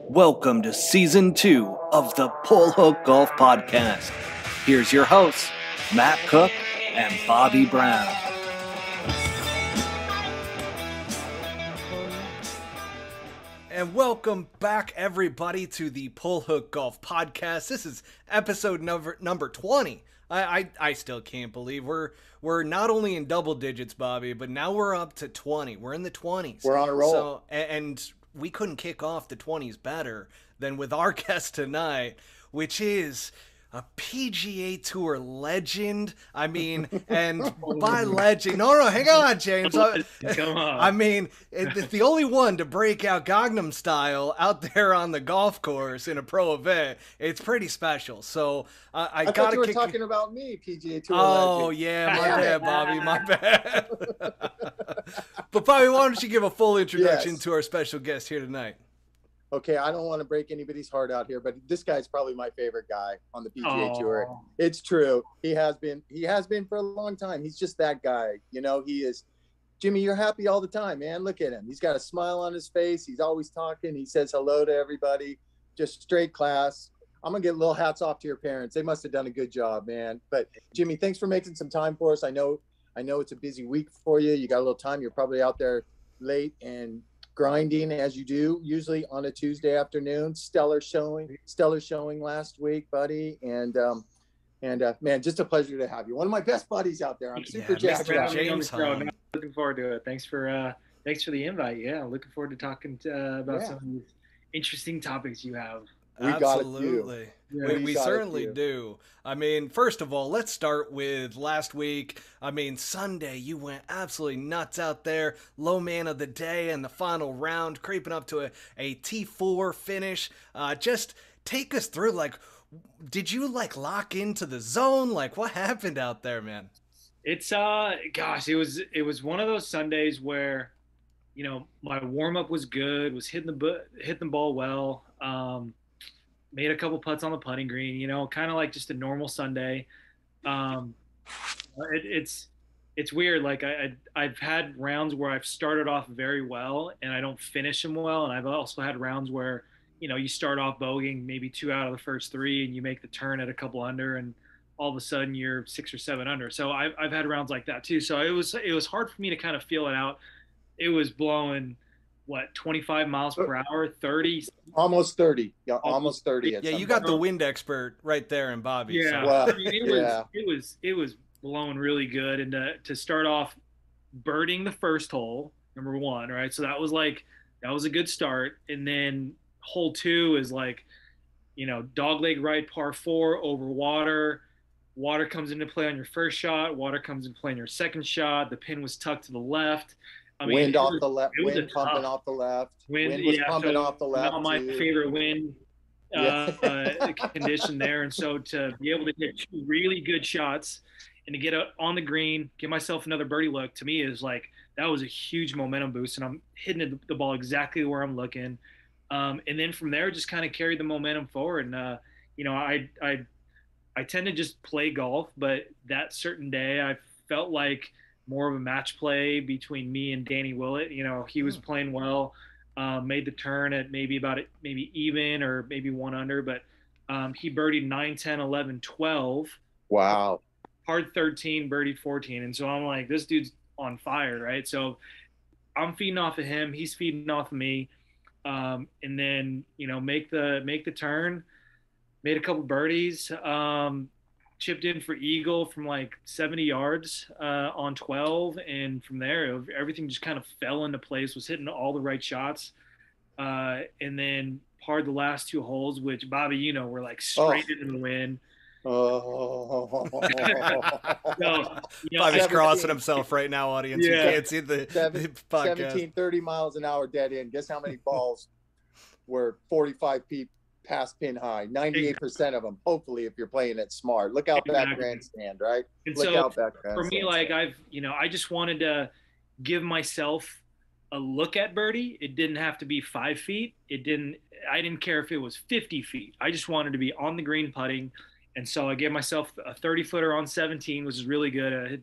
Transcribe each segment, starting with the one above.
Welcome to Season 2 of the Pull Hook Golf Podcast. Here's your hosts, Matt Cook and Bobby Brown. And welcome back, everybody, to the Pull Hook Golf Podcast. This is episode number 20. I still can't believe we're not only in double digits, Bobby, but now we're up to 20. We're in the 20s. We're on a roll. So, and we couldn't kick off the 20s better than with our guest tonight, which is a PGA Tour legend. I mean, and by legend, no, hang on, James. Come on. I mean, it's the only one to break out Gangnam Style out there on the golf course in a pro event. It's pretty special. So I thought gotta you were kick. talking about me, PGA Tour Oh legend. yeah, my bad, Bobby, my bad. But Bobby, why don't you give a full introduction Yes. to our special guest here tonight? Okay, I don't want to break anybody's heart out here, but this guy's probably my favorite guy on the PGA Tour. It's true. He has been for a long time. He's just that guy. You know, he is. Jimmy, you're happy all the time, man. Look at him. He's got a smile on his face. He's always talking. He says hello to everybody. Just straight class. I'm going to get little hats off to your parents. They must have done a good job, man. But Jimmy, thanks for making some time for us. I know it's a busy week for you. You got a little time. You're probably out there late and grinding as you do usually on a Tuesday afternoon. Stellar showing last week, buddy. And man, just a pleasure to have you. One of my best buddies out there. I'm super jacked Mr. up. James Hunt. Looking forward to it. Thanks for the invite. Yeah, looking forward to talking about some of these interesting topics you have. We got it, Absolutely. Yeah, We certainly do. I mean, first of all, let's start with last week. I mean, Sunday, you went absolutely nuts out there. Low man of the day and the final round, creeping up to a T4 finish. Just take us through, like, did you, like, lock into the zone? Like, what happened out there, man? It's gosh, it was one of those Sundays where, you know, my warm up was good, was hitting the ball well. Made a couple putts on the putting green, you know, kind of like just a normal Sunday. It's weird. Like I've had rounds where I've started off very well and I don't finish them well. And I've also had rounds where, you know, you start off bogeying maybe 2 out of the first 3 and you make the turn at a couple under and all of a sudden you're 6 or 7 under. So I've had rounds like that too. So it was hard for me to kind of feel it out. It was blowing, 25 miles per hour, 30? Almost 30. Yeah, almost 30. Yeah, you got the wind expert right there in Bobby. Yeah, So. Well, I mean, it was blowing really good, and to start off birding the first hole, number 1, right? So that was a good start, and then hole 2 is like, you know, dogleg right par 4 over water. Water comes into play on your first shot. Water comes into play on your second shot. The pin was tucked to the left. I mean, wind off the left. Wind tough. pumping off the left. Wind was pumping off the left. Not my too. favorite wind condition there, and so to be able to hit 2 really good shots and to get out on the green, give myself another birdie look, to me is like that was a huge momentum boost, and I'm hitting the ball exactly where I'm looking, and then from there just kind of carried the momentum forward. And you know, I tend to just play golf, but that certain day I felt like more of a match play between me and Danny Willett. You know, he was playing well, made the turn at maybe even or maybe 1 under, but he birdied 9, 10, 11, 12. Wow. Hard 13, birdied 14. And so I'm like, this dude's on fire, right? So I'm feeding off of him. He's feeding off of me. And then, you know, make the turn, made a couple birdies, chipped in for eagle from like 70 yards on 12, and from there everything just kind of fell into place. Was hitting all the right shots, and then parred the last 2 holes, which Bobby, you know, were like straight into the wind. Oh. So, you know, Bobby's crossing himself right now, audience. Yeah. You can't see the podcast. 17, 30 miles an hour dead end. Guess how many balls were 45 feet past pin high? 98% of them, hopefully, if you're playing it smart. Look out that grandstand, right? And Look so out that for grandstand. me, like I just wanted to give myself a look at birdie. It didn't have to be 5 feet. I didn't care if it was 50 feet. I just wanted to be on the green putting. And so I gave myself a 30-footer on 17, which is really good. I hit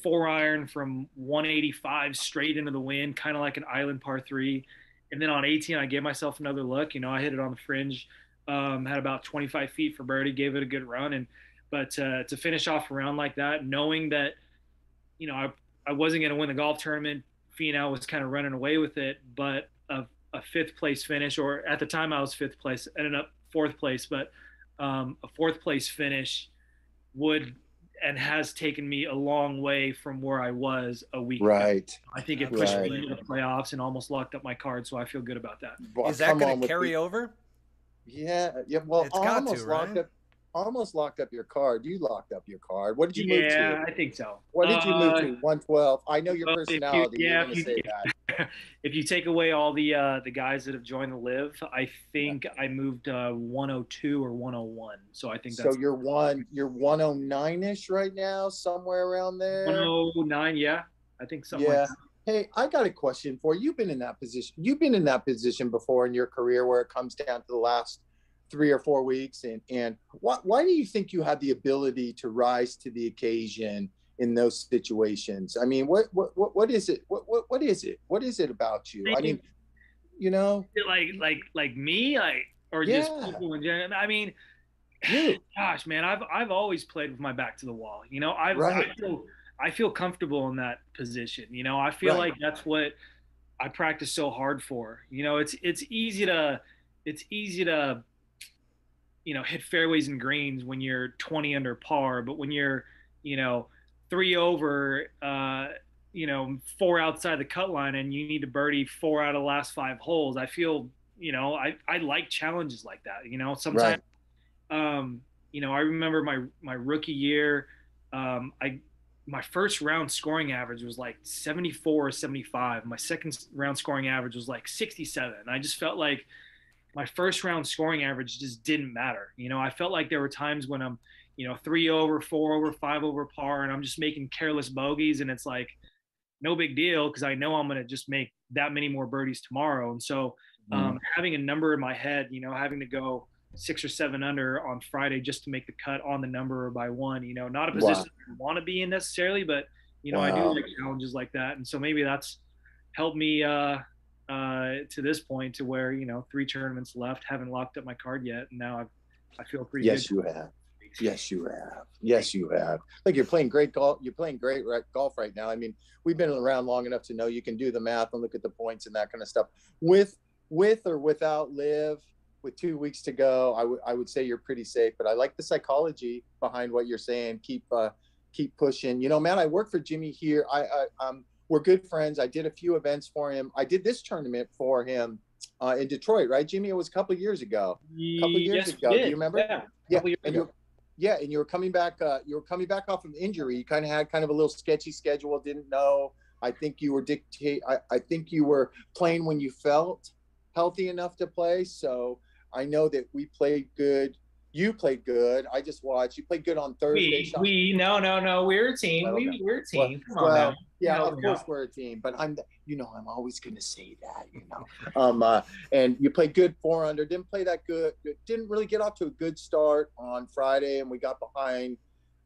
4-iron from 185 straight into the wind, kind of like an island par 3. And then on 18, I gave myself another look. I hit it on the fringe, had about 25 feet for birdie, gave it a good run. But to finish off a round like that, knowing that, I wasn't going to win the golf tournament, Finau was kind of running away with it, but a fifth place finish, or at the time I was fifth place, ended up fourth place, but a fourth place finish would and has taken me a long way from where I was a week ago. I think it pushed me into the playoffs and almost locked up my card, so I feel good about that. Is that going to carry over? Yeah. Well, it's got to, right? Almost locked up your card. You locked up your card. What did you move to? Yeah, I think so. What did you move to? 112. I know your personality. You're going to say that. If you take away all the guys that have joined the live, I think I moved 102 or 101. So I think that's so you're 109ish right now, somewhere around there. 109, yeah, I think something. Yeah. Like that. Hey, I got a question for you. You've been in that position. You've been in that position before in your career, where it comes down to the last 3 or 4 weeks, and why do you think you have the ability to rise to the occasion in those situations? I mean, what is it? What is it? What is it about you? I mean, like me, or just people in general. I mean, gosh, man, I've always played with my back to the wall. I feel comfortable in that position. I feel like that's what I practice so hard for. It's easy to hit fairways and greens when you're 20 under par, but when you're 3 over, 4 outside the cut line, and you need to birdie 4 out of the last 5 holes, I feel I like challenges like that. Sometimes I remember my rookie year, my first round scoring average was like 74 or 75. My second round scoring average was like 67. I just felt like my first round scoring average just didn't matter. I felt like there were times when I'm, 3 over, 4 over, 5 over par, and I'm just making careless bogeys, and it's like no big deal because I know I'm going to just make that many more birdies tomorrow. And so having a number in my head, having to go 6 or 7 under on Friday just to make the cut on the number or by one, not a position I want to be in necessarily, but I do like challenges like that. And so maybe that's helped me to this point, to where 3 tournaments left, haven't locked up my card yet, and now I feel pretty good. Yes, you have. Like, you're playing great golf. You're playing great golf right now. I mean, we've been around long enough to know you can do the math and look at the points and that kind of stuff. With or without live, with 2 weeks to go, I would say you're pretty safe. But I like the psychology behind what you're saying. Keep pushing. Man, I work for Jimmy here. We're good friends. I did a few events for him. I did this tournament for him in Detroit, right, Jimmy? It was a couple of years ago. Do you remember? Yeah. And you were coming back. Off of injury. You kind of had a little sketchy schedule. Didn't know. I think you were I think you were playing when you felt healthy enough to play. So I know that we played good. You played good. I just watched. You played good on Thursday. No. We're a team. We're a team. Of course we're a team. But I'm always going to say that. And you played good 4 under. Didn't play that good. Didn't really get off to a good start on Friday, and we got behind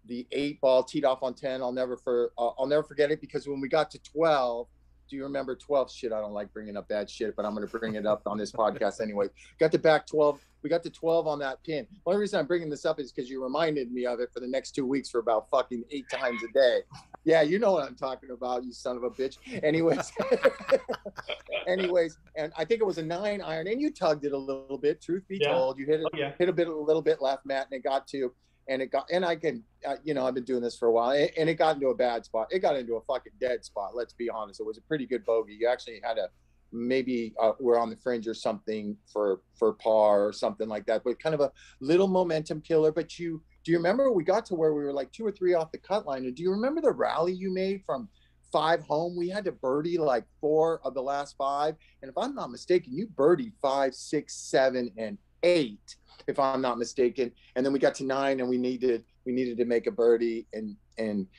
the 8 ball, teed off on 10. I'll never forget it, because when we got to 12. Do you remember 12? Shit, I don't like bringing up bad shit, but I'm going to bring it up on this podcast anyway. Got to back 12. We got to 12 on that pin. The only reason I'm bringing this up is because you reminded me of it for the next 2 weeks for about fucking 8 times a day. Yeah, you know what I'm talking about, you son of a bitch. Anyways, and I think it was a 9 iron, and you tugged it a little bit. Truth be told, you hit it, hit a little bit left, Matt, and it got to. And I can, I've been doing this for a while, and it got into a bad spot. It got into a fucking dead spot. Let's be honest. It was a pretty good bogey. You actually had maybe we're on the fringe or something for par or something like that, but kind of a little momentum killer. But do you remember we got to where we were like 2 or 3 off the cut line? And do you remember the rally you made from 5 home? We had to birdie like 4 of the last 5. And if I'm not mistaken, you birdied 5, 6, 7, and 8. If I'm not mistaken. And then we got to 9, and we needed to make a birdie, and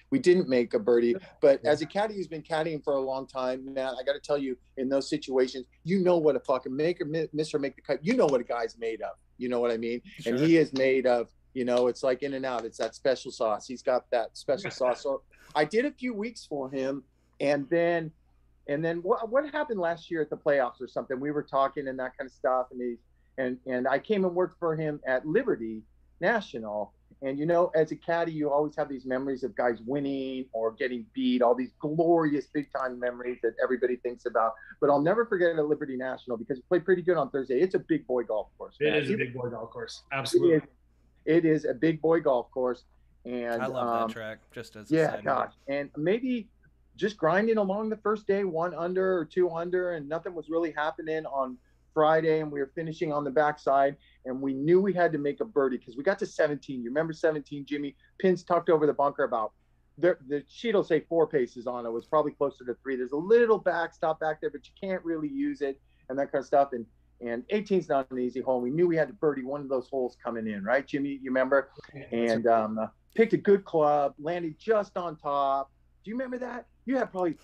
we didn't make a birdie. But as a caddy who's been caddying for a long time, Matt, I got to tell you, in those situations, what a fucking make or miss or make the cut. What a guy's made of. You know what I mean? Sure. And he is made of, it's like In and Out. It's that special sauce. He's got that special sauce. So I did a few weeks for him, and then And then what happened last year at the playoffs or something? We were talking and that kind of stuff, and I came and worked for him at Liberty National. And you know, as a caddy, you always have these memories of guys winning or getting beat, all these glorious big time memories that everybody thinks about. But I'll never forget at Liberty National because we played pretty good on Thursday. It's a big boy golf course. Man. It is a big boy golf course. Absolutely. It is a big boy golf course. And I love that track, just as a yeah, side gosh. note. And maybe just grinding along the first day, 1 under or 2 under, and nothing was really happening on Friday, and we were finishing on the backside, and we knew we had to make a birdie because we got to 17. You remember 17, Jimmy? Pins tucked over the bunker about the sheet will say 4 paces on it. It was probably closer to 3. There's a little backstop back there, but you can't really use it and that kind of stuff. And 18's not an easy hole. We knew we had to birdie one of those holes coming in, right, Jimmy? You remember? And picked a good club, landed just on top. Do you remember that? You have probably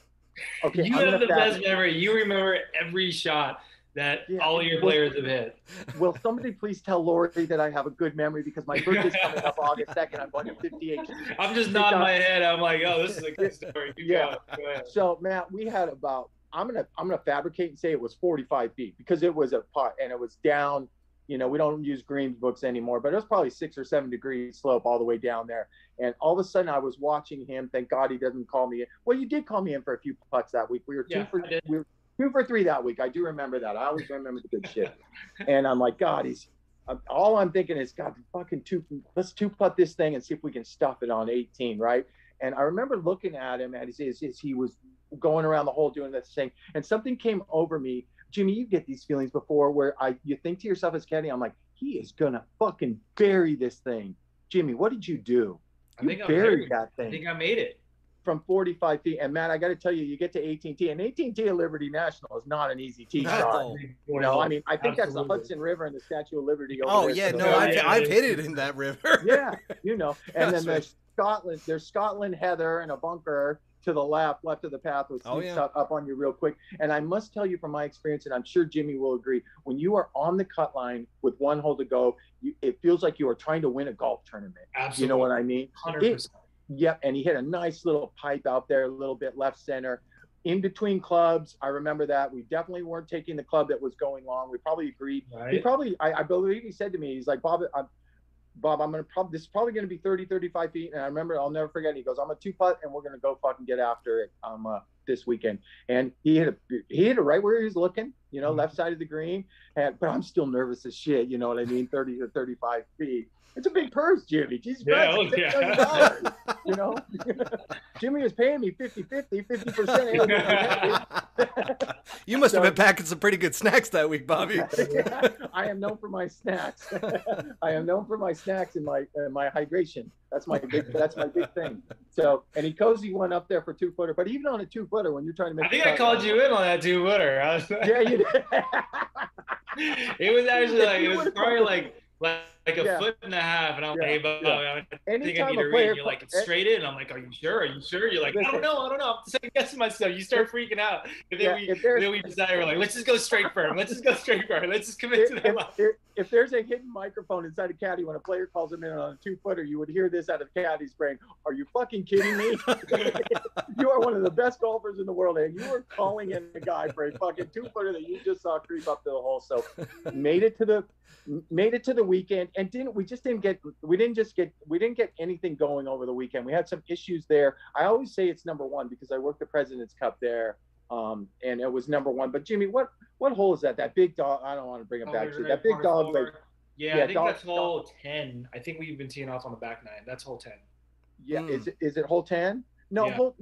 okay. You have the best memory. You remember every shot that all your players have hit. Will somebody please tell Lori that I have a good memory because my birthday's coming up August 2nd. I'm going to 58. I'm just nodding my head. I'm like, oh, this is a good story. Go ahead. So Matt, we had about I'm gonna fabricate and say it was 45 feet because it was a putt and it was down. You know, we don't use greens books anymore, but it was probably 6 or 7 degree slope all the way down there. And all of a sudden I was watching him. Thank God he doesn't call me in. Well, you did call me in for a few putts that week. We were 2 for 3 that week. I do remember that. I always remember the good shit. And I'm like, God, all I'm thinking is, God, let's 2-putt this thing and see if we can stuff it on 18, right? And I remember looking at him as he was going around the hole doing this thing, and something came over me. Jimmy, you get these feelings before where you think to yourself as caddy, I'm like, he is gonna fucking bury this thing. Jimmy, what did you do? You buried that thing. I think I made it. From 45 feet. And Matt, I got to tell you, you get to 18T, and 18T at Liberty National is not an easy tee shot. You know, I mean, I think that's the Hudson River and the Statue of Liberty. Over there. No, I've hit it in that river. Yeah, you know. And then there's Scotland Heather and a bunker to the left of the path with up on you real quick. And I must tell you from my experience, and I'm sure Jimmy will agree, when you are on the cut line with 1 hole to go, it feels like you are trying to win a golf tournament. Absolutely. You know what I mean? 100%. Yep, and he hit a nice little pipe out there, a little bit left center. In between clubs, I remember that. We definitely weren't taking the club that was going long. We probably agreed. Right. I believe he said to me, he's like, Bob, this is probably going to be 30, 35 feet. And I remember, I'll never forget, he goes, I'm a 2-putt and we're going to go fucking get after it this weekend. And he hit it right where he was looking, you know, left side of the green. But I'm still nervous as shit, you know what I mean? 30 to 35 feet. It's a big purse, Jimmy. Jesus Christ, $6 you know? Jimmy was paying me 50%. You must have been packing some pretty good snacks that week, Bobby. I am known for my snacks. I am known for my snacks and my hydration. That's my big thing. So, and he cozy one up there for 2-footer. But even on a 2-footer, when you're trying to make, I think I called you in on that 2-footer. Yeah, you did. It was actually like, it was probably like a foot and a half, and I'm like, hey, Bob, I think I need to read. And you're like, it's straight in. I'm like, are you sure? You're like, I don't know. I'm second guessing myself. You start freaking out. And then we decided, we're like, let's just go straight for him. Let's just commit to that. If there's a hidden microphone inside a caddy when a player calls him in on a 2-footer, you would hear this out of the caddy's brain. Are you fucking kidding me? You are one of the best golfers in the world, and you are calling in a guy for a fucking 2-footer that you just saw creep up to the hole. So made it to the weekend, and we didn't get anything going over the weekend. We had some issues there. I always say it's number 1 because I worked the President's Cup there, and it was number 1. But Jimmy, what hole is that? That big dog? I don't want to bring it back to that big dog. Yeah, I think that's hole 10. I think we've been teeing off on the back 9. That's hole 10. Yeah, is it hole 10? No,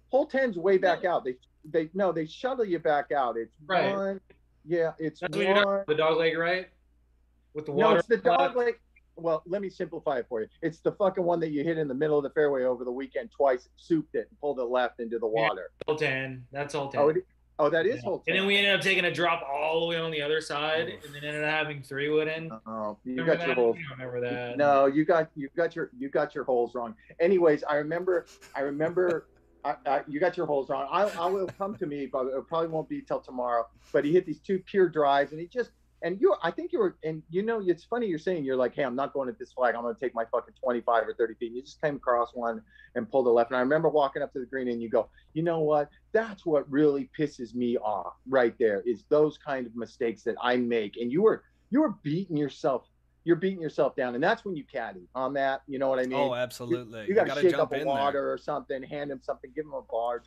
hole 10's way back out. They shuttle you back out. It's right. 1. Yeah, it's that's what you're talking, the dog leg, right? With the water. No, it's the dog leg. Well, let me simplify it for you. It's the fucking one that you hit in the middle of the fairway over the weekend twice, souped it, and pulled it left into the water. Hole 10. That's hole 10. Oh, that is hole 10. And then we ended up taking a drop all the way on the other side, and then ended up having 3-wood in. Oh, you got your holes. I don't remember that. No, you got your holes wrong. Anyways, I remember. You got your holes wrong. I will come to me, but it probably won't be till tomorrow. But he hit these 2 pure drives, and he just. And I think you were, and it's funny you're saying, you're like, hey, I'm not going at this flag. I'm going to take my fucking 25 or 30 feet. And you just came across one and pulled a left. And I remember walking up to the green and you go, you know what? That's what really pisses me off right there, is those kind of mistakes that I make. And you were beating yourself. You're beating yourself down. And that's when you caddy on that. You know what I mean? Oh, absolutely. You got to shake up a water there. or something, hand him something, give him a bar,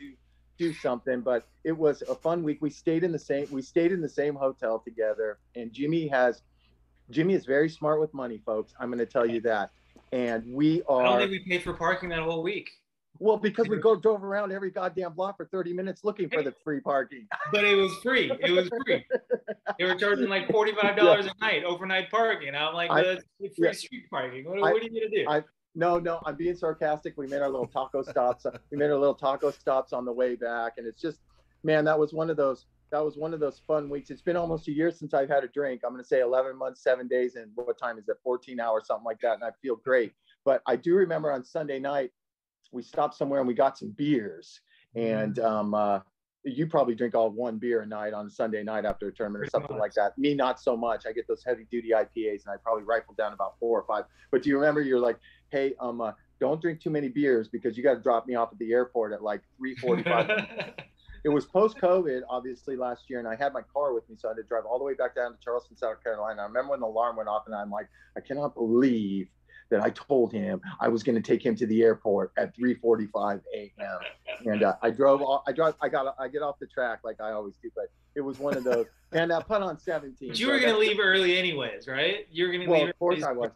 do something. But it was a fun week. We stayed in the same hotel together, and Jimmy is very smart with money, folks. I'm going to tell you that. And I don't think we paid for parking that whole week. Well, because we drove around every goddamn block for 30 minutes looking for the free parking. But it was free. It was free. They were charging like $45 a night, overnight parking. And I'm like, well, it's free street parking. What are you going to do? No, I'm being sarcastic. We made our little taco stops. On the way back. And it's just, man, that was one of those fun weeks. It's been almost a year since I've had a drink. I'm going to say 11 months, 7 days. And what time is it? 14 hours, something like that. And I feel great. But I do remember on Sunday night, we stopped somewhere and we got some beers. And you probably drink all one beer a night on a Sunday night after a tournament or something like that. Me, not so much. I get those heavy duty IPAs and I probably rifle down about 4 or 5. But do you remember, you're like, hey, don't drink too many beers because you got to drop me off at the airport at like 3:45. It was post-COVID, obviously, last year, and I had my car with me, so I had to drive all the way back down to Charleston, South Carolina. I remember when the alarm went off, and I'm like, I cannot believe that I told him I was going to take him to the airport at 3:45 a.m. And I get off the track like I always do, but it was one of those. And I put on 17. But you were going to leave early anyways, right? You were going to leave. Of course I was.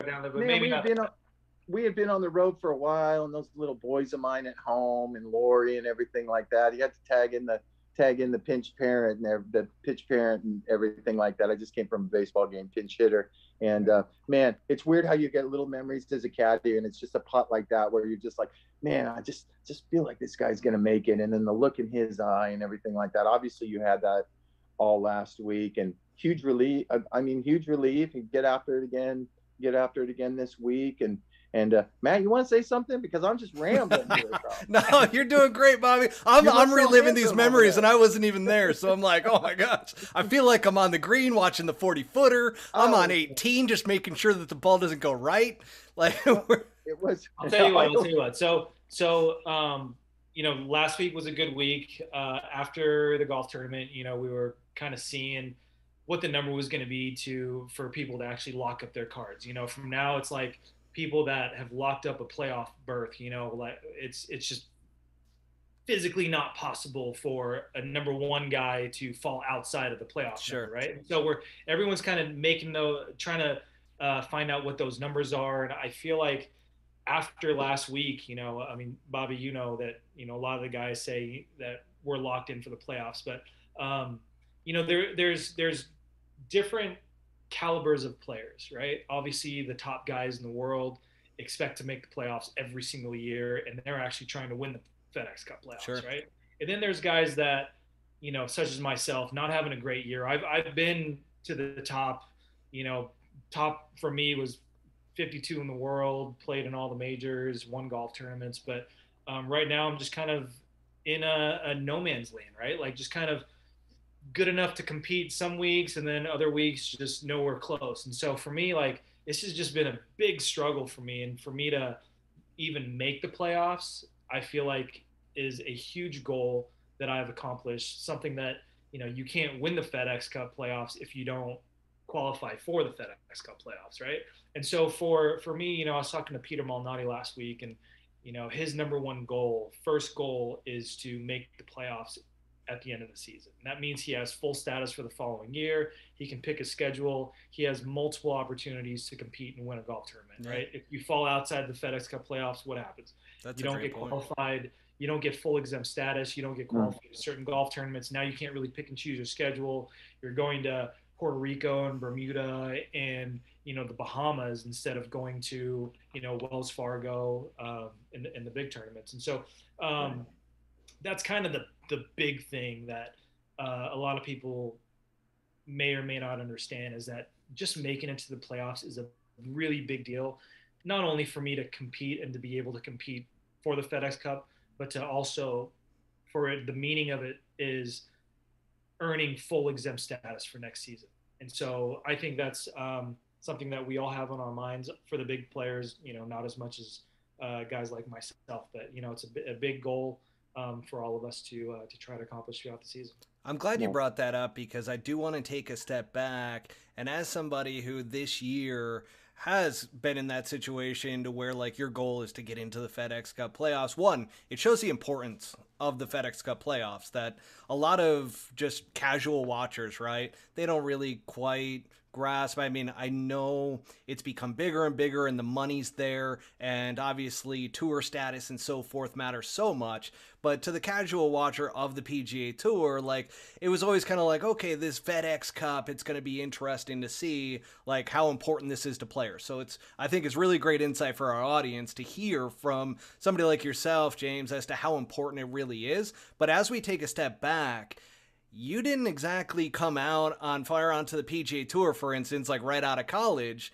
We had been on the road for a while, and those little boys of mine at home, and Lori and everything like that. You had to tag in the pinch parent and the pitch parent and everything like that. I just came from a baseball game, pinch hitter. And man, it's weird how you get little memories as a caddy, and it's just a putt like that where you're just like, man, I just feel like this guy's gonna make it, and then the look in his eye and everything like that. Obviously, you had that all last week, and huge relief. Huge relief. And get after it again this week. And Matt, you want to say something? Because I'm just rambling here, bro. No, you're doing great, Bobby. I'm reliving these memories, and I wasn't even there. So I'm like, oh my gosh. I feel like I'm on the green watching the 40-footer. I'm on 18, just making sure that the ball doesn't go right. Like it was. I'll tell you what. So last week was a good week. After the golf tournament, we were kind of seeing what the number was going to be for people to actually lock up their cards. From now it's like people that have locked up a playoff berth, like it's just physically not possible for a number one guy to fall outside of the playoff number, right? So everyone's kind of trying to find out what those numbers are. And I feel like after last week, Bobby, that, a lot of the guys say that we're locked in for the playoffs, but there's different calibers of players, right? Obviously, the top guys in the world expect to make the playoffs every single year, and they're actually trying to win the FedEx Cup playoffs, right? And then there's guys that, such as myself, not having a great year. I've been to the top. Top for me was 52 in the world, played in all the majors, won golf tournaments, but right now I'm just kind of in a no man's land, right? Like just kind of good enough to compete some weeks, and then other weeks just nowhere close. And so for me, like, this has just been a big struggle for me. And for me to even make the playoffs, I feel like is a huge goal that I've accomplished, something that, you can't win the FedEx Cup playoffs if you don't qualify for the FedEx Cup playoffs, right? And so for me, I was talking to Peter Malnati last week, and, his number one first goal is to make the playoffs at the end of the season. And that means he has full status for the following year. He can pick a schedule. He has multiple opportunities to compete and win a golf tournament, right? If you fall outside the FedEx Cup playoffs, what happens? You don't get qualified. You don't get full exempt status. You don't get qualified to certain golf tournaments. Now you can't really pick and choose your schedule. You're going to Puerto Rico and Bermuda and, the Bahamas instead of going to, Wells Fargo in the big tournaments. And so that's kind of the big thing that a lot of people may or may not understand, is that just making it to the playoffs is a really big deal, not only for me to compete and to be able to compete for the FedEx Cup, but to also, the meaning of it is earning full exempt status for next season. And so I think that's something that we all have on our minds for the big players, not as much as guys like myself, but it's a big goal for all of us to try to accomplish throughout the season. I'm glad you brought that up because I do want to take a step back. And as somebody who this year has been in that situation to where like your goal is to get into the FedEx Cup playoffs, one, it shows the importance of the FedEx Cup playoffs that a lot of just casual watchers, right? They don't really quite grasp. I mean, I know it's become bigger and bigger and the money's there and obviously tour status and so forth matters so much, but to the casual watcher of the PGA Tour, like it was always kind of like, okay, this FedEx Cup, it's going to be interesting to see like how important this is to players. So I think it's really great insight for our audience to hear from somebody like yourself, James, as to how important it really is. But as we take a step back, you didn't exactly come out on fire onto the PGA Tour, for instance, like right out of college.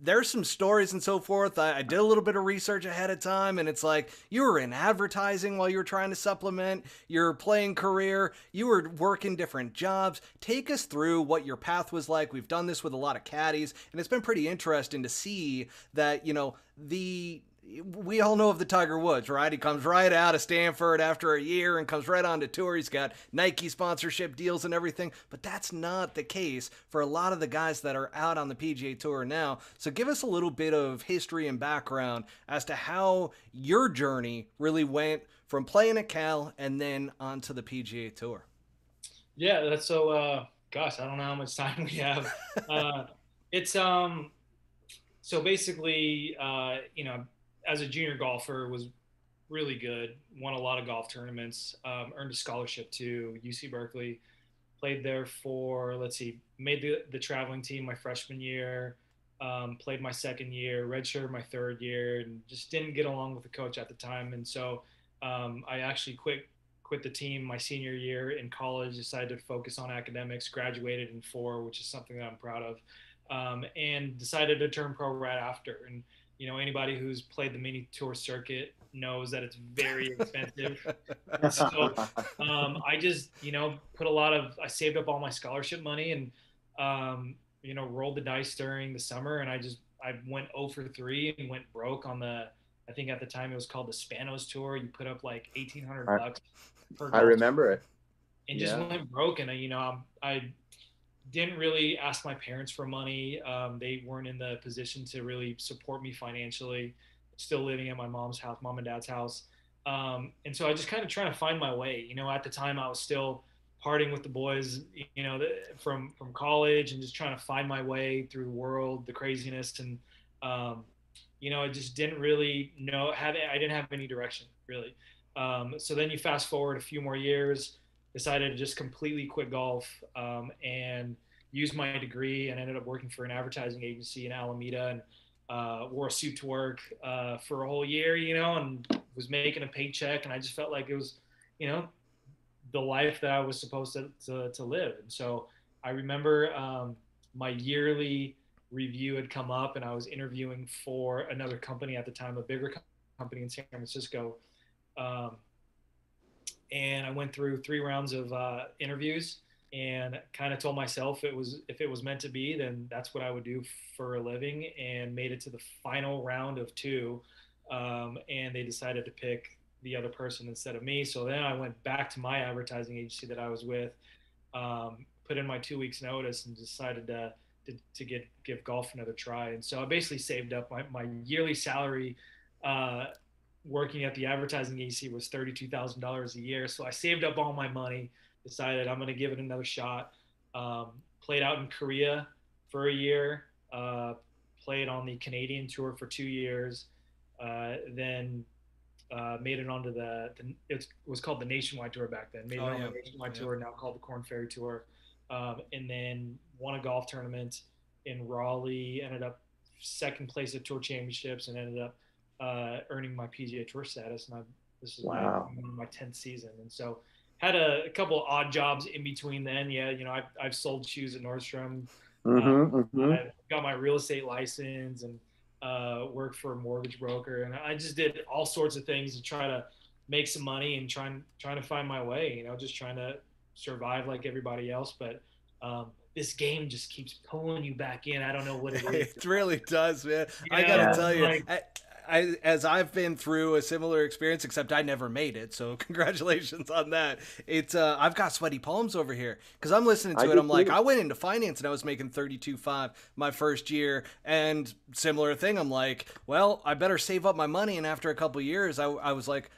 There's some stories and so forth. I did a little bit of research ahead of time, and it's like you were in advertising while you were trying to supplement your playing career. You were working different jobs. Take us through what your path was like. We've done this with a lot of caddies, and it's been pretty interesting to see that, we all know of the Tiger Woods, right? He comes right out of Stanford after a year and comes right on to tour. He's got Nike sponsorship deals and everything, but that's not the case for a lot of the guys that are out on the PGA Tour now. So give us a little bit of history and background as to how your journey really went from playing at Cal and then onto the PGA Tour. Yeah, that's so, gosh, I don't know how much time we have. It's, so basically, as a junior golfer, was really good, won a lot of golf tournaments, earned a scholarship to UC Berkeley, played there for, let's see, made the traveling team my freshman year, played my second year, redshirted my third year, and just didn't get along with the coach at the time. And so I actually quit the team my senior year in college, decided to focus on academics, graduated in 4, which is something that I'm proud of, and decided to turn pro right after. And anybody who's played the mini tour circuit knows that it's very expensive. So I just, I saved up all my scholarship money and, rolled the dice during the summer. And I went 0 for 3 and went broke on I think at the time it was called the Spanos Tour. You put up like $1,800 per golf. I remember it. And just went broke. And, I didn't really ask my parents for money. They weren't in the position to really support me financially. Still living at my mom's house, mom and dad's house. And so I just kind of trying to find my way. At the time I was still partying with the boys, from college and just trying to find my way through the world, the craziness. And, I just didn't really I didn't have any direction really. So then you fast forward a few more years, decided to just completely quit golf and use my degree, and ended up working for an advertising agency in Alameda, and wore a suit to work for a whole year, and was making a paycheck. And I just felt like it was, the life that I was supposed to live. And so I remember my yearly review had come up, and I was interviewing for another company at the time, a bigger company in San Francisco. And I went through 3 rounds of interviews, and kind of told myself if it was meant to be, then that's what I would do for a living, and made it to the final round of 2. And they decided to pick the other person instead of me. So then I went back to my advertising agency that I was with, put in my 2 weeks notice, and decided to give golf another try. And so I basically saved up my yearly salary, working at the advertising agency was $32,000 a year. So I saved up all my money, decided I'm going to give it another shot. Played out in Korea for a year, played on the Canadian tour for 2 years, then made it onto it was called the Nationwide Tour back then. Made it on the Nationwide Tour, now called the Korn Ferry Tour, and then won a golf tournament in Raleigh. Ended up second place at Tour Championships, and ended up earning my PGA Tour status. And this is my 10th season, and so had a couple odd jobs in between then. I've sold shoes at Nordstrom. I got my real estate license, and worked for a mortgage broker, and I just did all sorts of things to try to make some money and trying to find my way. Just trying to survive like everybody else. But this game just keeps pulling you back in. I don't know what it is. It really does, man. You I know, gotta tell you, like, as I've been through a similar experience, except I never made it. So congratulations on that. It's I've got sweaty palms over here because I'm listening to it. I'm like, I went into finance and I was making 32.5 my first year, and similar thing. I'm like, well, I better save up my money. And after a couple years, I was like,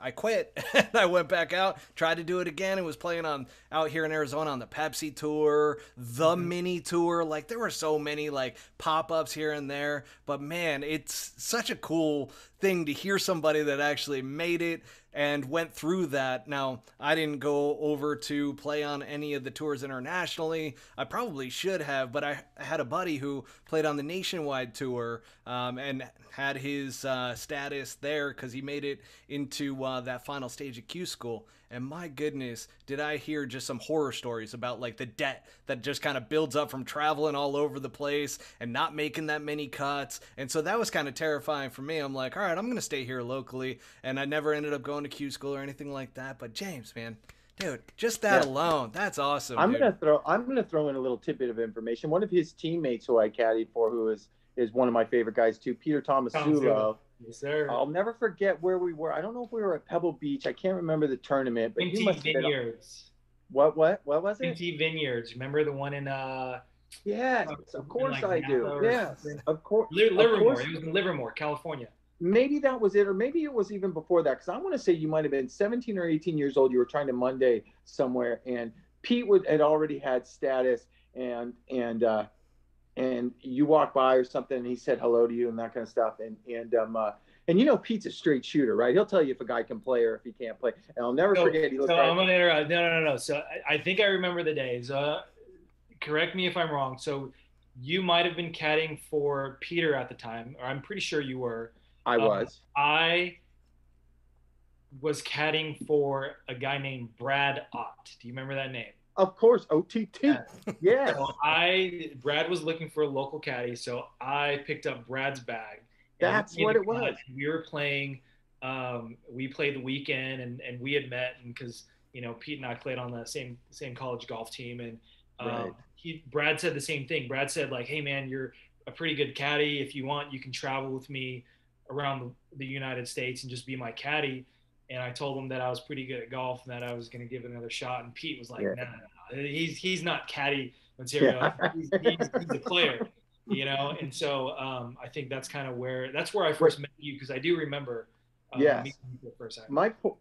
I quit and I went back out, tried to do it again, and was playing on out here in Arizona on the Pepsi tour, the mini tour. Like there were so many like pop-ups here and there, but man, it's such a cool thing to hear somebody that actually made it and went through that. Now, I didn't go over to play on any of the tours internationally. I probably should have, but I had a buddy who played on the nationwide tour and had his status there because he made it into that final stage at Q School. And my goodness, did I hear just some horror stories about like the debt that just kind of builds up from traveling all over the place and not making that many cuts. And so that was kind of terrifying for me. I'm like, all right, I'm going to stay here locally. And I never ended up going to Q School or anything like that. But James, man, dude, just that alone, that's awesome. I'm gonna throw in a little tidbit of information. One of his teammates who I caddied for, who is one of my favorite guys too, Peter Tomasulo. Yes, sir. I'll never forget where we were. I don't know if we were at Pebble Beach. I can't remember the tournament, but Quinty Vineyards. What was it? Quinty Vineyards. Remember the one in Yes, of course I do. Yes, of course. Livermore. It was in Livermore, California. Maybe that was it, or maybe it was even before that. Because I want to say you might have been 17 or 18 years old. You were trying to Monday somewhere, and Pete had already had status, and you walked by or something, and he said hello to you and that kind of stuff. And you know, Pete's a straight shooter, right? He'll tell you if a guy can play or if he can't play. And I'll never forget. He looked I'm gonna interrupt. No. So I think I remember the days. Correct me if I'm wrong. So you might have been caddying for Peter at the time, or I'm pretty sure you were. I was. I was caddying for a guy named Brad Ott. Do you remember that name? Of course, OTT. Yeah. So Brad was looking for a local caddy, so I picked up Brad's bag. That's what it was. We were playing. We played the weekend, and we had met, and because Pete and I played on the same college golf team, and right. Brad said the same thing. Brad said like, "Hey man, you're a pretty good caddy. If you want, you can travel with me around the United States and just be my caddy." And I told him that I was pretty good at golf and that I was going to give it another shot. And Pete was like, no. He's not caddy material. Yeah. He's a player, And so I think that's where I first met you, because I do remember. Yes. Meeting you for the first time.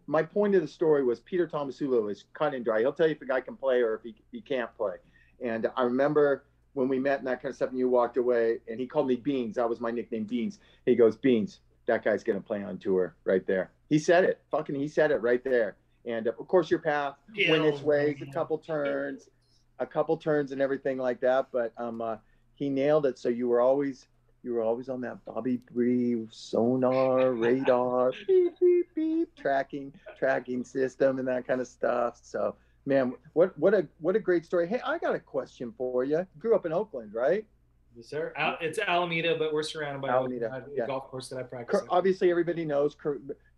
My point of the story was Peter Tomasulo is cut and dry. He'll tell you if a guy can play or if he can't play. And I remember when we met and that kind of stuff, and you walked away, and he called me Beans. That was my nickname, Beans. He goes, Beans, that guy's going to play on tour right there. He said it. He said it right there. And of course, your path went its ways, a couple turns and everything like that. But he nailed it. So you were always on that Bobby Bree sonar, radar, beep, beep, beep, tracking system and that kind of stuff. So, man, what a great story. Hey, I got a question for you. You grew up in Oakland, right? Yes, sir. It's Alameda, but we're surrounded by Alameda, the golf course that I practice. Obviously, everybody knows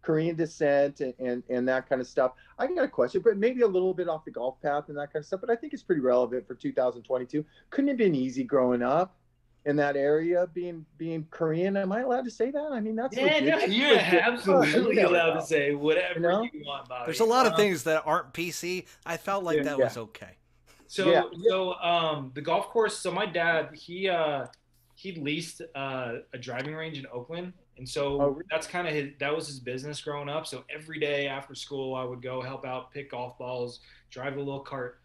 Korean descent and that kind of stuff. I got a question, but maybe a little bit off the golf path and that kind of stuff, but I think it's pretty relevant for 2022. Couldn't it have been easy growing up in that area, being Korean? Am I allowed to say that? I mean, that's you're absolutely allowed to say whatever you want, Bobby. There's a lot of things that aren't PC. I felt like that was okay. So the golf course. So my dad, he leased a driving range in Oakland, and so that's that was his business growing up. So every day after school, I would go help out, pick golf balls, drive a little cart,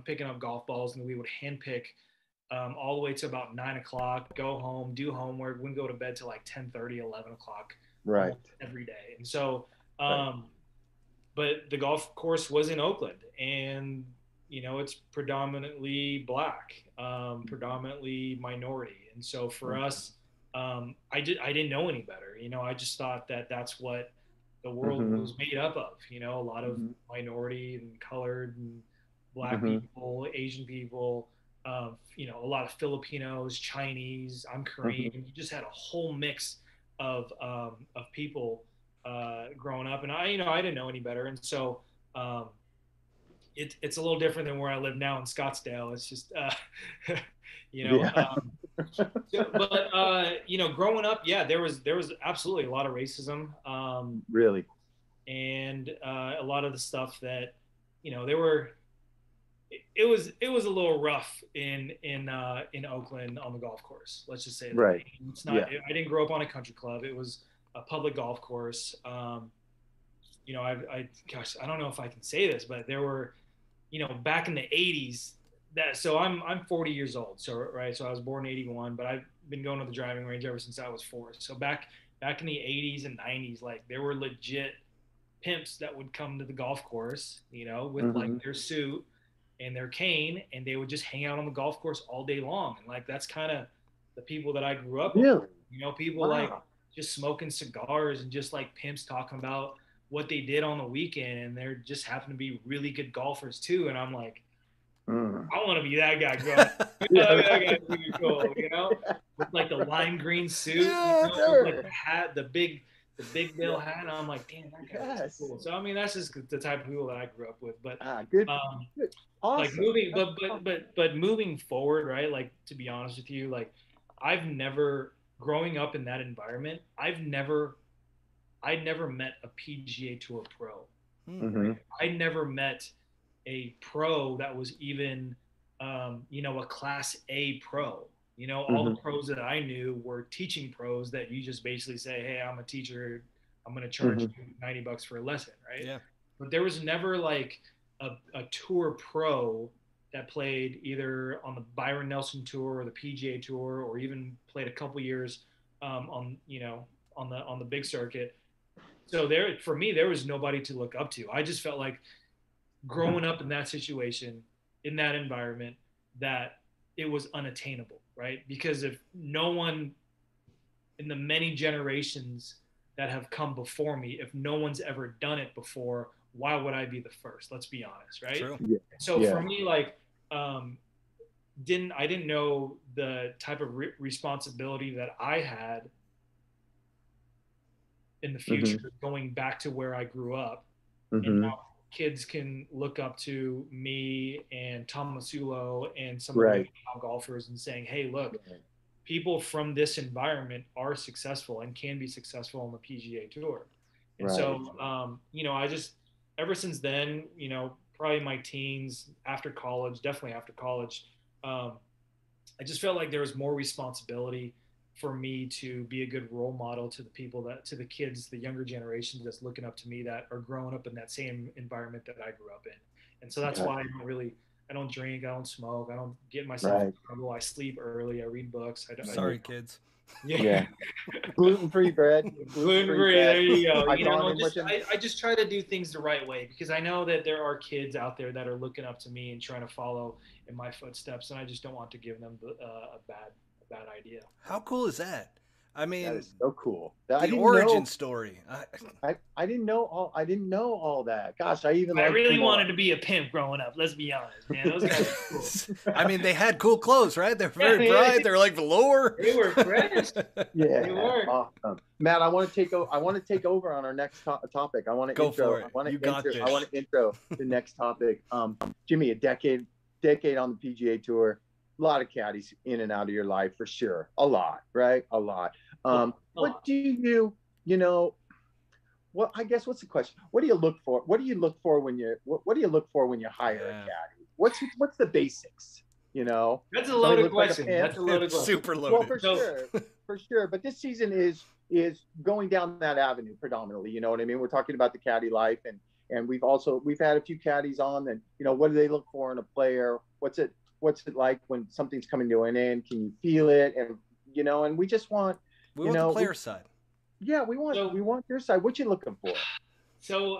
picking up golf balls, and we would hand pick all the way to about 9 o'clock. Go home, do homework, wouldn't go to bed till like 10:30, 11 o'clock. Right. Every day, and so, but the golf course was in Oakland, and it's predominantly black, predominantly minority. And so for us, I didn't know any better. I just thought that that's what the world was made up of, a lot of minority and colored and black people, Asian people, a lot of Filipinos, Chinese, I'm Korean. You just had a whole mix of people growing up, and I didn't know any better. And so, it's a little different than where I live now in Scottsdale. It's just, you know, Yeah. but you know, growing up, yeah, there was absolutely a lot of racism, Really. and a lot of the stuff that, you know, there were. It was a little rough in Oakland on the golf course. Let's just say that. Right. It's not. Yeah. I didn't grow up on a country club. It was a public golf course. You know, gosh, I don't know if I can say this, but there were, you know, back in the '80s. So I'm 40 years old. So right. So I was born in '81, but I've been going to the driving range ever since I was 4. So back in the '80s and '90s, like there were legit pimps that would come to the golf course, you know, with like their suit and their cane, and they would just hang out on the golf course all day long. And like that's kind of the people that I grew up with. Really? You know, people like just smoking cigars and just like pimps talking about what they did on the weekend, and they're just happen to be really good golfers too. And I'm like, I want to be that guy growing up. You know, that guy's really cool, you know, with like the lime green suit, you know, sure. with like the hat, the big Bill hat. And I'm like, damn, that guy's cool. So I mean, that's just the type of people that I grew up with. But good. Awesome. Like moving, but moving forward, right? Like to be honest with you, like I've never growing up in that environment. I'd never met a PGA Tour pro. Mm-hmm. I never met a pro that was even, you know, a Class A pro. You know, all the pros that I knew were teaching pros that you just basically say, hey, I'm a teacher. I'm going to charge you $90 for a lesson, right? Yeah. But there was never like a tour pro that played either on the Byron Nelson Tour or the PGA Tour, or even played a couple years on, you know, on the big circuit. So there, for me, there was nobody to look up to. I just felt like growing up in that situation, in that environment, that it was unattainable, right? Because if no one in the many generations that have come before me, if no one's ever done it before, why would I be the first? Let's be honest, right? True. Yeah. So for me, like, I didn't know the type of responsibility that I had in the future, going back to where I grew up, and now kids can look up to me and Tom Masulo and some of the golfers and saying, hey, look, people from this environment are successful and can be successful on the PGA Tour. And so, you know, I just, ever since then, you know, probably my teens, after college, definitely after college, I just felt like there was more responsibility for me to be a good role model to the people to the kids, the younger generations that's looking up to me, that are growing up in that same environment that I grew up in. And so that's why I don't drink, I don't smoke, I don't get myself in trouble. I sleep early, I read books. Sorry, kids. Yeah. Gluten-free bread. Gluten-free, there you go. You know, I just try to do things the right way, because I know that there are kids out there that are looking up to me and trying to follow in my footsteps, and I just don't want to give them a bad idea. How cool is that? I mean, that is so cool. The origin story. I didn't know all that. Gosh, I really wanted to be a pimp growing up. Let's be honest, man. Those guys were cool. I mean, they had cool clothes, right? They're very bright. They're like velour. They were fresh. Yeah, they were. Awesome. Matt, I want to take over on our next topic. I want to intro. I want to intro the next topic. Jimmy, a decade on the PGA Tour. A lot of caddies in and out of your life, for sure. A lot, right? A lot. What do you know? Well, I guess, what's the question? What do you look for? What do you look for when you hire a caddy? What's the basics? You know, that's a loaded question. That's a loaded question. Super loaded. Well, for sure. But this season is going down that avenue predominantly. You know what I mean? We're talking about the caddy life, and we've had a few caddies on, and you know, what do they look for in a player? What's it like when something's coming to an end? Can you feel it? And you know, and we just want the player side. Yeah, we want your side. What you looking for? So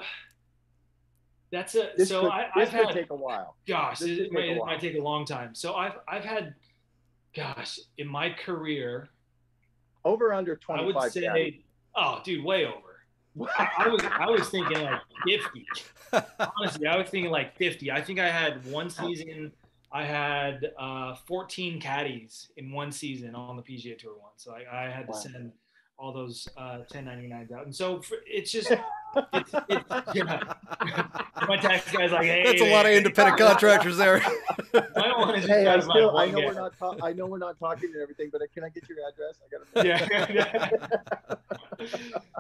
that's this could take a while. Gosh, it might take a long time. So I've had, gosh, in my career, over under 25. I would say, caddies. Oh, dude, way over. I was thinking like 50. Honestly, I was thinking like 50. I think I had one season. I had 14 caddies in one season on the PGA Tour once. So I had to send all those 1099s out. And so it's just, yeah. My tax guy's like, hey, that's a lot of independent contractors there. Hey, I know we're not talking and everything, but can I get your address? I got yeah.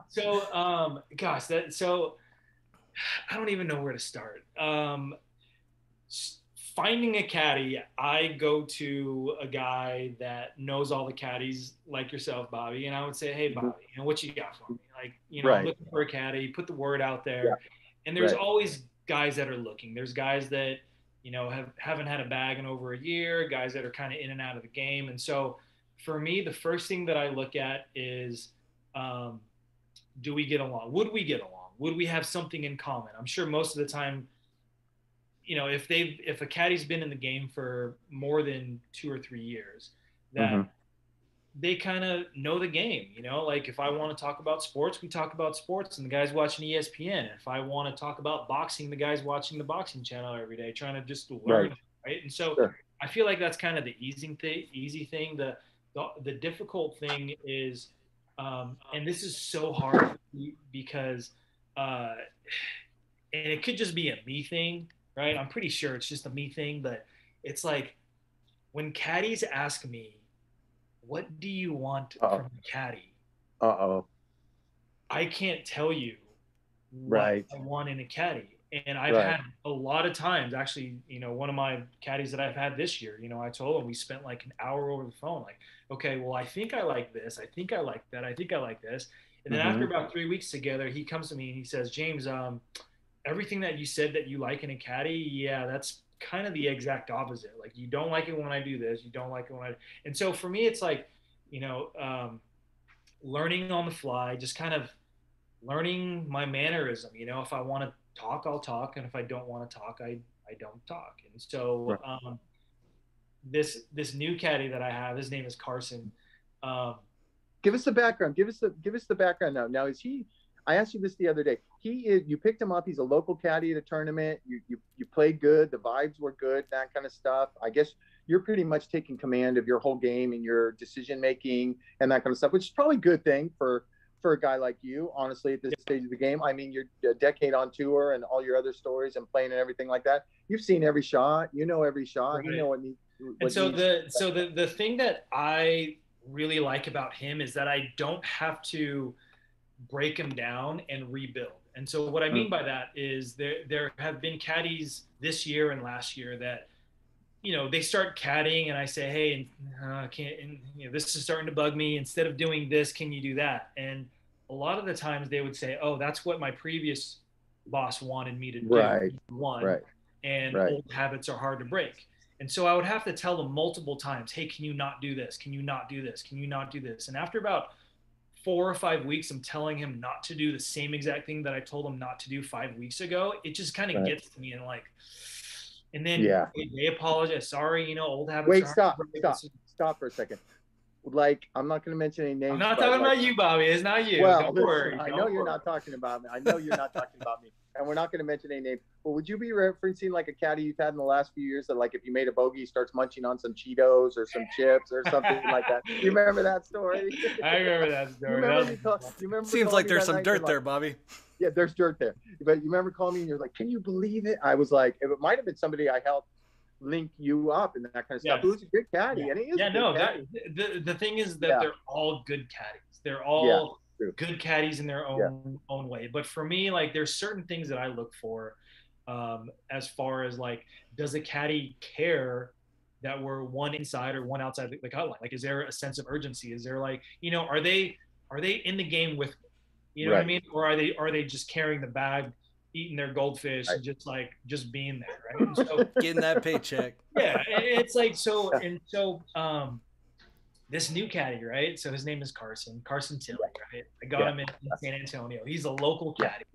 So, gosh, so I don't even know where to start. Finding a caddy, I go to a guy that knows all the caddies like yourself, Bobby, and I would say, hey, Bobby, what you got for me? Like, I'm looking for a caddy, put the word out there. Yeah. And there's always guys that are looking. There's guys that, haven't had a bag in over a year, guys that are kind of in and out of the game. And so for me, the first thing that I look at is, do we get along? Would we get along? Would we have something in common? I'm sure most of the time, if a caddy's been in the game for more than 2 or 3 years, that they kind of know the game, like if I want to talk about sports, we talk about sports and the guy's watching ESPN. If I want to talk about boxing, the guy's watching the boxing channel every day, trying to just learn. Right. And so I feel like that's kind of the easy thing. The difficult thing is, and this is so hard because, and it could just be a me thing, right? I'm pretty sure it's just a me thing, but it's like when caddies ask me, what do you want from a caddy? I can't tell you what I want in a caddy. And I've had a lot of times, actually, one of my caddies that I've had this year, I told him, we spent like an hour over the phone, like, okay, well, I think I like this. I think I like that. I think I like this. And then after about 3 weeks together, he comes to me and he says, James, everything that you said that you like in a caddy, yeah, that's kind of the exact opposite. Like, you don't like it when I do this. You don't like it when I. And so for me, it's like, learning on the fly, just kind of learning my mannerism. If I want to talk, I'll talk. And if I don't want to talk, I don't talk. And so this new caddy that I have, his name is Carson. Give us the background. Give us the background now. Now, is he? I asked you this the other day. You picked him up. He's a local caddy at a tournament. You played good. The vibes were good. That kind of stuff. I guess you're pretty much taking command of your whole game and your decision making and that kind of stuff, which is probably a good thing for a guy like you. Honestly, at this stage of the game, I mean, you're a decade on tour and all your other stories and playing and everything like that. You've seen every shot. You know every shot. Right. You know what needs. And so the thing that I really like about him is that I don't have to break him down and rebuild. And so what I mean by that is there have been caddies this year and last year that, they start caddying and I say, hey, I can't, and, this is starting to bug me. Instead of doing this, can you do that? And a lot of the times they would say, oh, that's what my previous boss wanted me to do. And old habits are hard to break. And so I would have to tell them multiple times, hey, can you not do this? Can you not do this? Can you not do this? And after about 4 or 5 weeks, I'm telling him not to do the same exact thing that I told him not to do 5 weeks ago. It just kind of gets to me and like, and then they apologize. Sorry, old habits. Wait, stop for a second. Like, I'm not going to mention any names. I'm not talking about you, Bobby. It's not you. Well, don't worry. I know you're not talking about me. And we're not going to mention any names. But would you be referencing like a caddy you've had in the last few years that, like, if you made a bogey, he starts munching on some Cheetos or some chips or something like that? You remember that story? I remember that story. You remember Seems like there's some dirt there, Bobby. Yeah, there's dirt there. But you remember calling me and you're like, can you believe it? I was like, it might have been somebody I helped link you up and that kind of stuff. It was a good caddy, and he is. The thing is that they're all good caddies. They're all good caddies in their own way. But for me, like, there's certain things that I look for, as far as like, does a caddy care that we're one inside or one outside the cut line? Like, is there a sense of urgency? Is there like, are they in the game with me? You know what I mean? Or are they just carrying the bag, eating their goldfish, and just being there, right? And so, getting that paycheck. Yeah, it's like so. And so, this new caddy, right? So his name is Carson Tilley, right? I got him in San Antonio. He's a local caddy.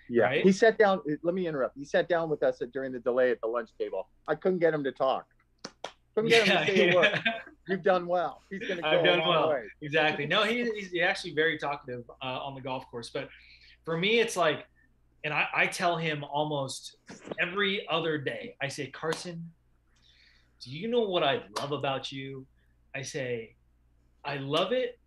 Yeah. Right? He sat down. Let me interrupt. He sat down with us during the delay at the lunch table. I couldn't get him to talk. Couldn't get him to say a word. You've done well. He's going to go. I've done well. Way. Exactly. No, he's actually very talkative on the golf course. But for me, it's like, and I tell him almost every other day. I say, Carson, do you know what I love about you? I say, I love it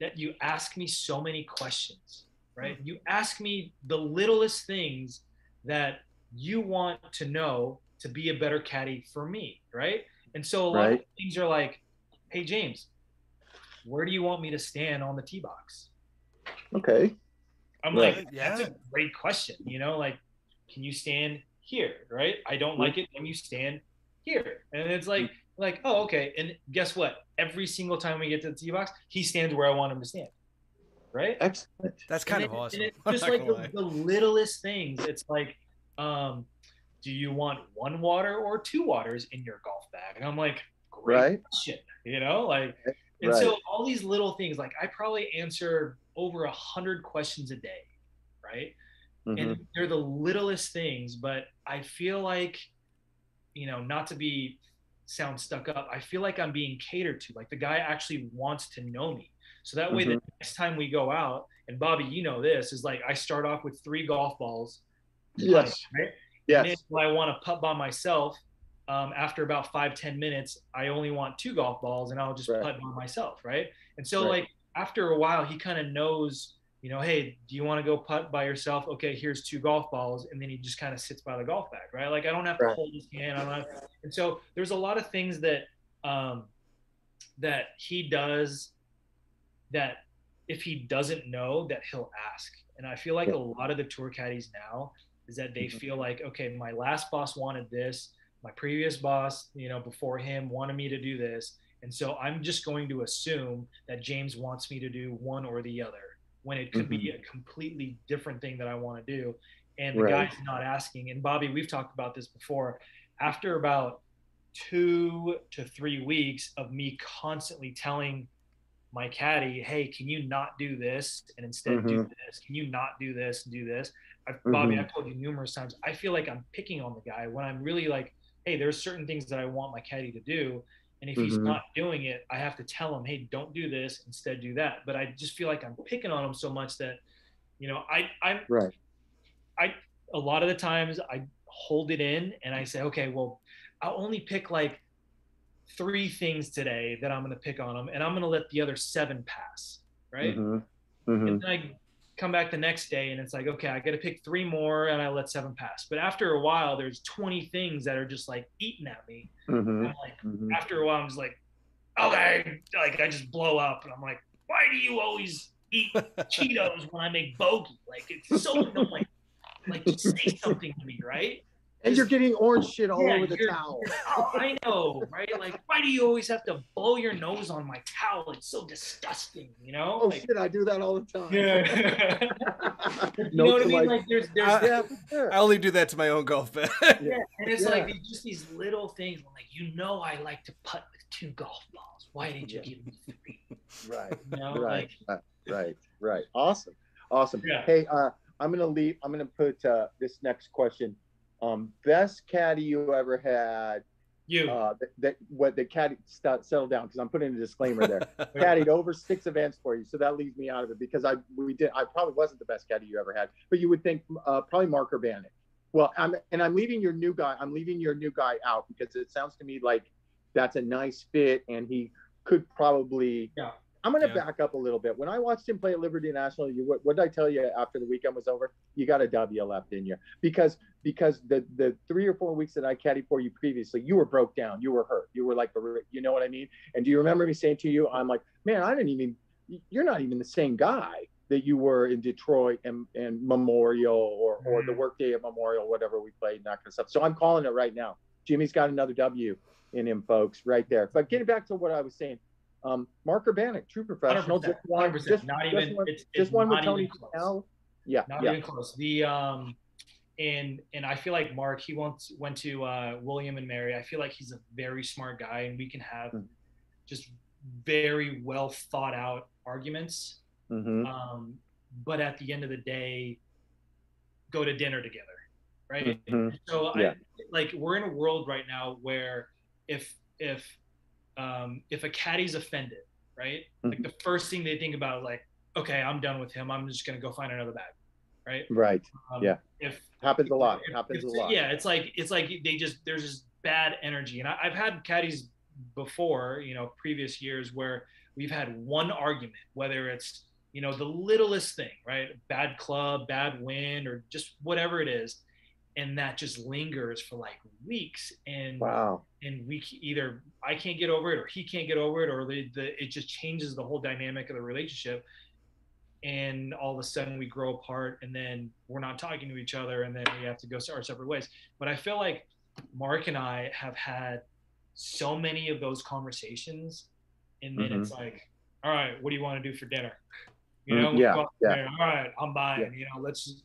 that you ask me so many questions, right? You ask me the littlest things that you want to know to be a better caddy for me, right? And so a lot of things are like, hey, James, where do you want me to stand on the tee box? Okay. I'm like, that's a great question. You know, like, can you stand here, right? I don't like it when you stand here. And it's like, oh, okay. And guess what? Every single time we get to the tee box, he stands where I want him to stand, right? Excellent. That's kind of awesome. And it's just like the littlest things. It's like, do you want one water or two waters in your golf bag? And I'm like, great question, you know, like, and so all these little things, like I probably answer over 100 questions a day, right? And they're the littlest things, but I feel like, you know, not to sound stuck up, I feel like I'm being catered to. Like the guy actually wants to know me. So that way the next time we go out, and Bobby, you know this, is like I start off with 3 golf balls. Yes. Right? Yes. And then when I want to putt by myself, after about 5-10 minutes, I only want 2 golf balls and I'll just putt by myself, right? And so like after a while, he kind of knows, you know, hey, do you want to go putt by yourself? Okay, here's 2 golf balls. And then he just kind of sits by the golf bag, right? Like I don't have to hold his hand. And so there's a lot of things that that he does that if he doesn't know, that he'll ask. And I feel like a lot of the tour caddies now is that they feel like, okay, my last boss wanted this. My previous boss, you know, before him wanted me to do this. And so I'm just going to assume that James wants me to do one or the other, when it could be a completely different thing that I want to do. And the guy's not asking. And Bobby, we've talked about this before. After about 2 to 3 weeks of me constantly telling my caddy, hey, can you not do this and instead do this? Can you not do this and do this? Bobby, I've told you numerous times, I feel like I'm picking on the guy when I'm really like, hey, there's certain things that I want my caddy to do. And if he's not doing it, I have to tell him, hey, don't do this, instead do that. But I just feel like I'm picking on him so much that, you know, a lot of the times I hold it in and I say, okay, well, I'll only pick like 3 things today that I'm going to pick on him, and I'm going to let the other 7 pass, right? And then I come back the next day and it's like, okay, I got to pick 3 more and I let 7 pass. But after a while, there's 20 things that are just like eating at me. I'm like, after a while, I'm just like, okay, like I just blow up and I'm like, why do you always eat Cheetos when I make bogey? Like, it's so annoying. Like, just say something to me, right? And you're getting orange shit all over the towel. Oh, I know, right? Like, why do you always have to blow your nose on my towel? It's so disgusting, you know? Oh, like, shit, I do that all the time. Yeah. You know what I mean? Like, there's I only do that to my own golf bag. Yeah, and it's like just these little things. Like, you know, I like to putt with 2 golf balls. Why did you give me 3? Right. You know? Right. Awesome. Yeah. Hey, I'm gonna put this next question. Best caddy you ever had? The caddy settle down, because I'm putting a disclaimer there. Caddied over 6 events for you, so that leaves me out of it, because I probably wasn't the best caddy you ever had, but you would think probably Mark Urbanic. Well, I'm leaving your new guy out, because it sounds to me like that's a nice fit, and he could probably. Yeah. I'm going to back up a little bit. When I watched him play at Liberty National, what did I tell you after the weekend was over? You got a W left in you, because the 3 or 4 weeks that I caddied for you previously, you were broke down, you were hurt, you were like, you know what I mean? And do you remember me saying to you, I'm like, man, you're not even the same guy that you were in Detroit and Memorial or the workday at Memorial, whatever we played, and that kind of stuff. So I'm calling it right now. Jimmy's got another W in him, folks, right there. But getting back to what I was saying, Mark Urbanic, true professional, 100%. Just one with Tony Snell. Yeah, not even close. The and I feel like Mark, he went to William and Mary. I feel like he's a very smart guy, and we can have just very well thought out arguments. But at the end of the day, go to dinner together, right? So we're in a world right now where if a caddy's offended, right? Like the first thing they think about is like, okay, I'm done with him. I'm just gonna go find another bag, right? Right. If happens a lot. Yeah, it's like there's just bad energy, and I've had caddies before, previous years where we've had one argument, whether it's, the littlest thing, right? Bad club, bad wind, or just whatever it is. And that just lingers for like weeks. Wow. And either I can't get over it or he can't get over it, or it just changes the whole dynamic of the relationship. And all of a sudden we grow apart, and then we're not talking to each other, and then we have to go our separate ways. But I feel like Mark and I have had so many of those conversations, and then it's like, all right, what do you want to do for dinner? All right, I'm buying. Let's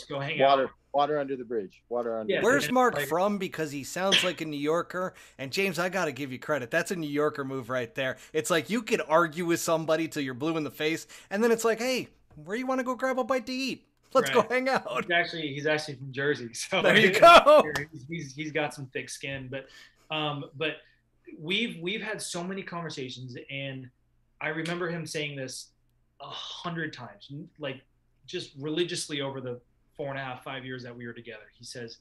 go hang out. Water under the bridge. Where's Mark from? Because he sounds like a New Yorker. And James, I got to give you credit. That's a New Yorker move right there. It's like you could argue with somebody till you're blue in the face, and then it's like, hey, where you want to go grab a bite to eat? Let's go hang out. He's actually from Jersey, so there you go. He's got some thick skin, but we've had so many conversations, and I remember him saying this 100 times, like just religiously over the 4.5, 5 years that we were together. He says,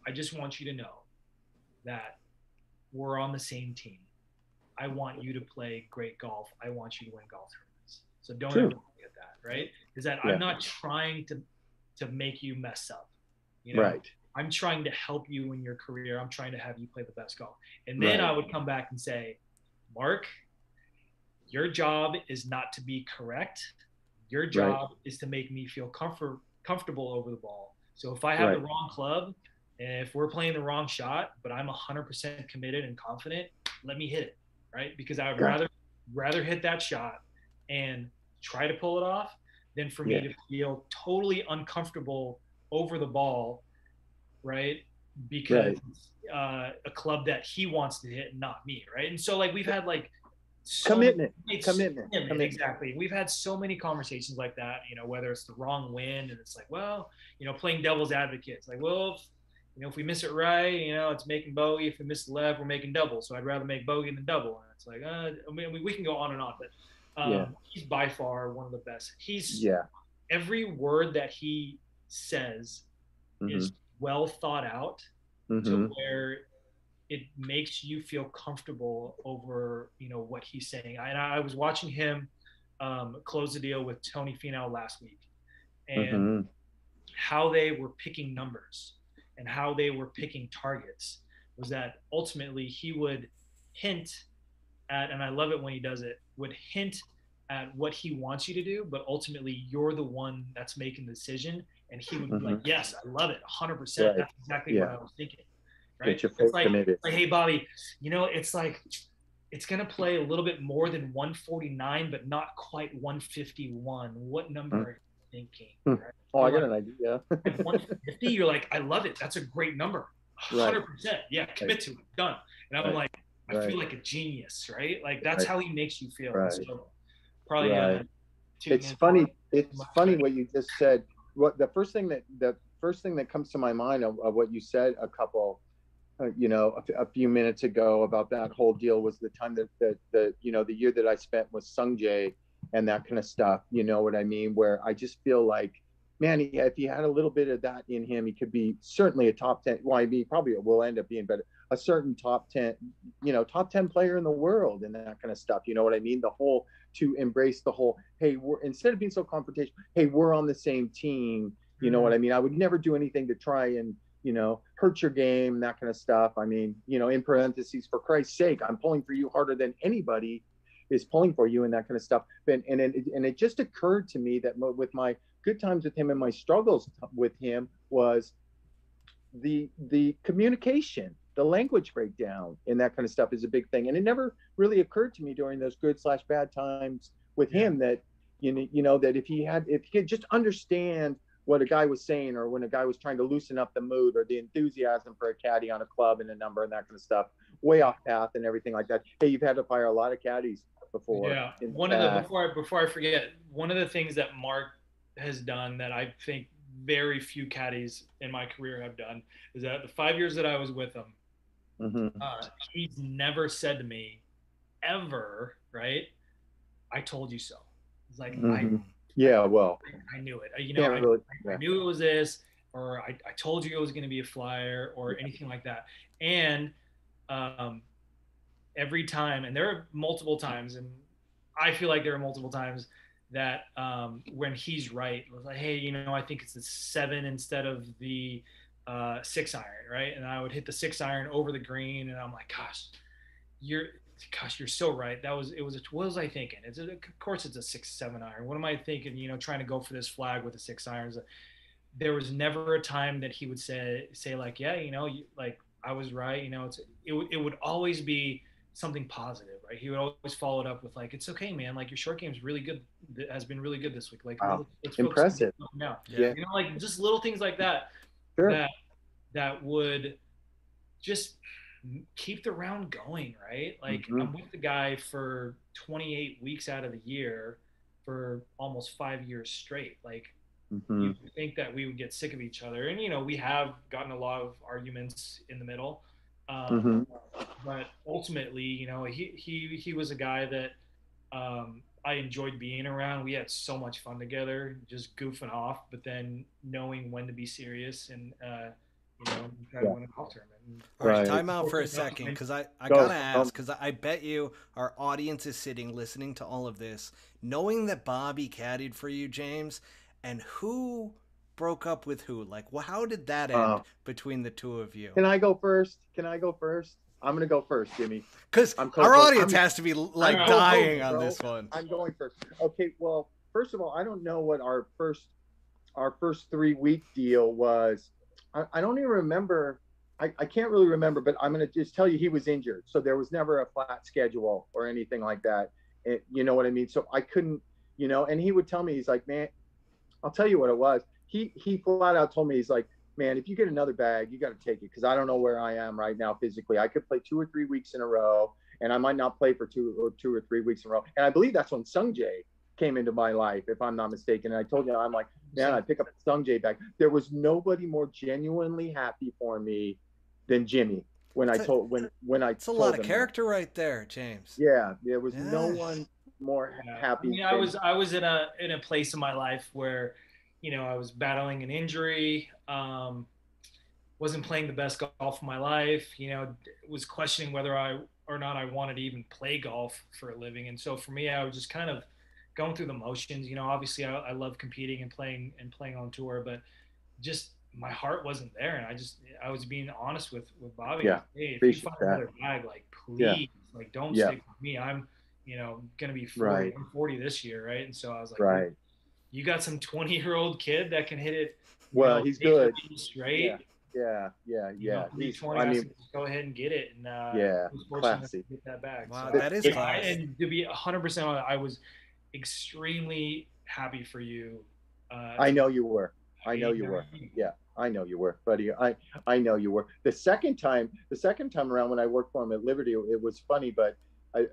I just want you to know that we're on the same team. I want you to play great golf. I want you to win golf tournaments. So don't ever forget that, right? Is that I'm not trying to make you mess up. Right. I'm trying to help you in your career. I'm trying to have you play the best golf. And then I would come back and say, Mark, your job is not to be correct. Your job is to make me feel comfortable over the ball. So if I have the wrong club, and if we're playing the wrong shot, but I'm 100% committed and confident, let me hit it, right? Because I would rather hit that shot and try to pull it off than for me to feel totally uncomfortable over the ball, right? Because a club that he wants to hit, not me, right? And so like we've had like commitment. Exactly. We've had so many conversations like that, whether it's the wrong wind, and it's like, well, playing devil's advocate. It's like, well, if we miss it right, it's making bogey. If we miss the left, we're making double. So I'd rather make bogey than double. And it's like, we can go on and on, but he's by far one of the best. He's every word that he says is well thought out to where it makes you feel comfortable over, what he's saying. I was watching him close the deal with Tony Finau last week, and how they were picking numbers and how they were picking targets was that ultimately he would hint at, and I love it when he does it, would hint at what he wants you to do, but ultimately you're the one that's making the decision. And he would be like, yes, I love it, 100%. That's exactly what I was thinking. Right? It's like, hey, Bobby, it's like, it's going to play a little bit more than 149, but not quite 151. What number are you thinking? Right? I got an idea. 150, you're like, I love it. That's a great number. 100%. Yeah, commit to it. Done. And I'm like, I feel like a genius, right? Like that's how he makes you feel. So probably it's funny. It's funny what you just said. The first thing that comes to my mind of what you said a few minutes ago about that whole deal was the time that the year that I spent with Sungjae and that kind of stuff. You know what I mean? Where I just feel like, man, if he had a little bit of that in him, he could be certainly a top 10. Well, I mean, probably will end up being, but a certain top 10 player in the world and that kind of stuff. You know what I mean? To embrace the whole, hey, instead of being so confrontational, hey, we're on the same team. You know what I mean? I would never do anything to try and, hurt your game, that kind of stuff. I mean, in parentheses, for Christ's sake, I'm pulling for you harder than anybody is pulling for you and that kind of stuff. And it just occurred to me that with my good times with him and my struggles with him was the communication, the language breakdown and that kind of stuff is a big thing. And it never really occurred to me during those good/bad times with him that, that if he could just understand what a guy was saying, or when a guy was trying to loosen up the mood or the enthusiasm for a caddy on a club and a number and that kind of stuff, way off path and everything like that. Hey, you've had to fire a lot of caddies before. Yeah. Before I forget, one of the things that Mark has done that I think very few caddies in my career have done is that the 5 years that I was with him, he's never said to me ever, right, I told you so. It's like, I knew it. I knew it was this, or I told you it was going to be a flyer, or anything like that. And every time, and there are multiple times, and I feel like there are multiple times that when he's right, it was like, hey, I think it's the 7 instead of the 6 iron, right? And I would hit the 6 iron over the green, and I'm like, you're you're so right. What was I thinking? Of course it's a 6-7 iron. What am I thinking? Trying to go for this flag with the 6 irons. There was never a time that he would say like, yeah, like I was right. It would always be something positive, right? He would always follow it up with like, it's okay, man. Like your short game is really good. Has been really good this week. Like, wow. let's impressive. Now, yeah. Like just little things like that. Sure. That would just keep the round going, right? Like I'm with the guy for 28 weeks out of the year for almost 5 years straight. Like you think that we would get sick of each other, and we have gotten a lot of arguments in the middle, but ultimately, he was a guy that I enjoyed being around. We had so much fun together, just goofing off, but then knowing when to be serious and try to win a golf tournament. All right, time out for a second, because I gotta ask, because I bet you our audience is sitting listening to all of this, knowing that Bobby caddied for you, James, and who broke up with who? Like, how did that end between the two of you? Can I go first? I'm gonna go first, Jimmy. Because our audience has to be like dying on this one. I'm going first. Okay, well, first of all, I don't know what our first 3-week deal was. I don't even remember. I can't really remember, but I'm going to just tell you he was injured. So there was never a flat schedule or anything like that. You know what I mean? So I couldn't, and he would tell me, he's like, man, I'll tell you what it was. He flat out told me, he's like, man, if you get another bag, you got to take it, because I don't know where I am right now physically. I could play 2 or 3 weeks in a row, and I might not play for 2 or 3 weeks in a row. And I believe that's when Sungjae came into my life, if I'm not mistaken. And I told you, I'm like, man, I pick up Sungjae back. There was nobody more genuinely happy for me than Jimmy when I told him. It's a lot of character right there, James. Yeah, there was no one more happy. I was in a place in my life where, I was battling an injury, wasn't playing the best golf of my life, was questioning whether or not I wanted to even play golf for a living. And so for me, I was just kind of going through the motions. Obviously I love competing and playing on tour, but just my heart wasn't there. And I was being honest with Bobby. Yeah. Hey, if you find another bag, like, please, like, don't stick with me. I'm, going to be 40 this year. Right. And so I was like, you got some 20-year-old kid that can hit it. Well, he's good. Straight. Yeah. He's 20. I mean, go ahead and get it. And classy. Get that bag. Wow, so, that is classy. And to be 100% honest, I was extremely happy for you. I know you were. Yeah, I know you were, buddy. I know you were. The second time around when I worked for him at Liberty, it was funny, but I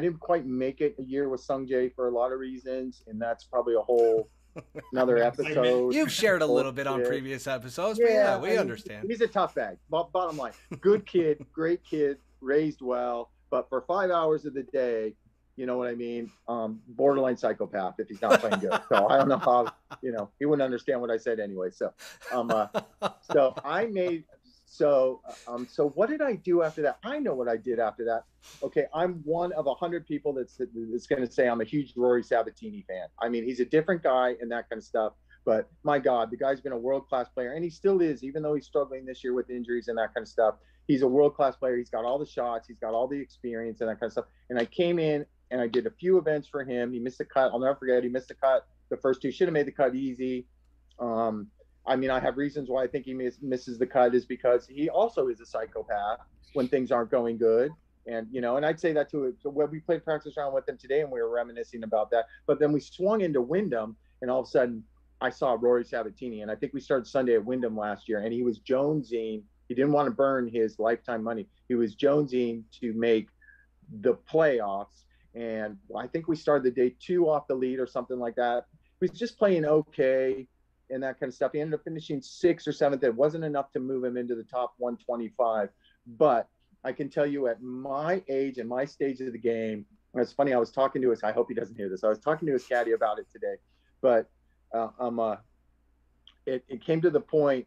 didn't quite make it a year with Sungjae for a lot of reasons, and that's probably a whole another episode. You've shared a little bit on previous episodes, but yeah, we understand. He's a tough bag. Bottom line, good kid, great kid, raised well, but for 5 hours of the day, you know what I mean? Borderline psychopath if he's not playing good. So I don't know how, he wouldn't understand what I said anyway. So, so what did I do after that? I know what I did after that. Okay. I'm one of 100 people that's going to say I'm a huge Rory Sabatini fan. I mean, he's a different guy and that kind of stuff, but my God, the guy's been a world-class player, and he still is, even though he's struggling this year with injuries and that kind of stuff. He's a world-class player. He's got all the shots. He's got all the experience and that kind of stuff. And I came in and I did a few events for him. He missed the cut. I'll never forget. He missed the cut. The first 2 should have made the cut easy. I mean, I have reasons why I think he misses the cut, is because he also is a psychopath when things aren't going good. And, and I'd say that too. So when we played practice round with him today, and we were reminiscing about that, but then we swung into Wyndham, and all of a sudden I saw Rory Sabatini, and I think we started Sunday at Wyndham last year, and he was jonesing. He didn't want to burn his lifetime money. He was jonesing to make the playoffs. And I think we started the day 2 off the lead or something like that. He was just playing okay and that kind of stuff. He ended up finishing 6th or 7th. It wasn't enough to move him into the top 125. But I can tell you, at my age and my stage of the game, and it's funny, I was talking to I hope he doesn't hear this. I was talking to his caddy about it today. But it came to the point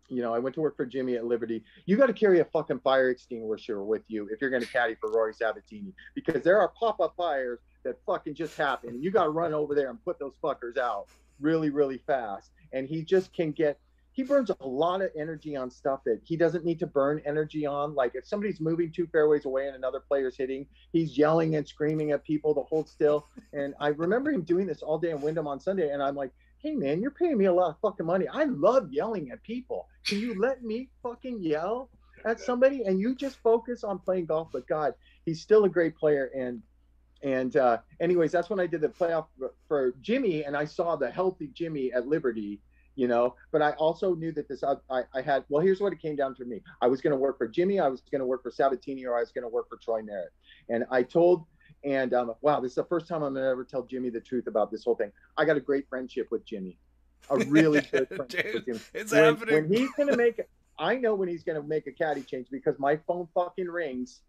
you know, I went to work for Jimmy at Liberty. You got to carry a fucking fire extinguisher with you if you're going to caddy for Rory Sabatini, because there are pop-up fires that fucking just happen. And you got to run over there and put those fuckers out really, really fast. And he just can get, he burns a lot of energy on stuff that he doesn't need to burn energy on. Like if somebody's moving 2 fairways away and another player's hitting, he's yelling and screaming at people to hold still. And I remember him doing this all day in Wyndham on Sunday. And I'm like, hey man, you're paying me a lot of fucking money. I love yelling at people. Can you let me fucking yell at somebody? And you just focus on playing golf. But God, he's still a great player. And anyways, that's when I did the playoff for Jimmy, and I saw the healthy Jimmy at Liberty, you know. But I also knew that I had, well, here's what it came down to me. I was going to work for Jimmy, I was going to work for Sabatini, or I was going to work for Troy Merritt. And I told, and wow, this is the first time I'm going to ever tell Jimmy the truth about this whole thing. I got a great friendship with Jimmy, a really good friendship with him. It's happening. When he's going to make, I know when he's going to make a caddy change, because my phone fucking rings,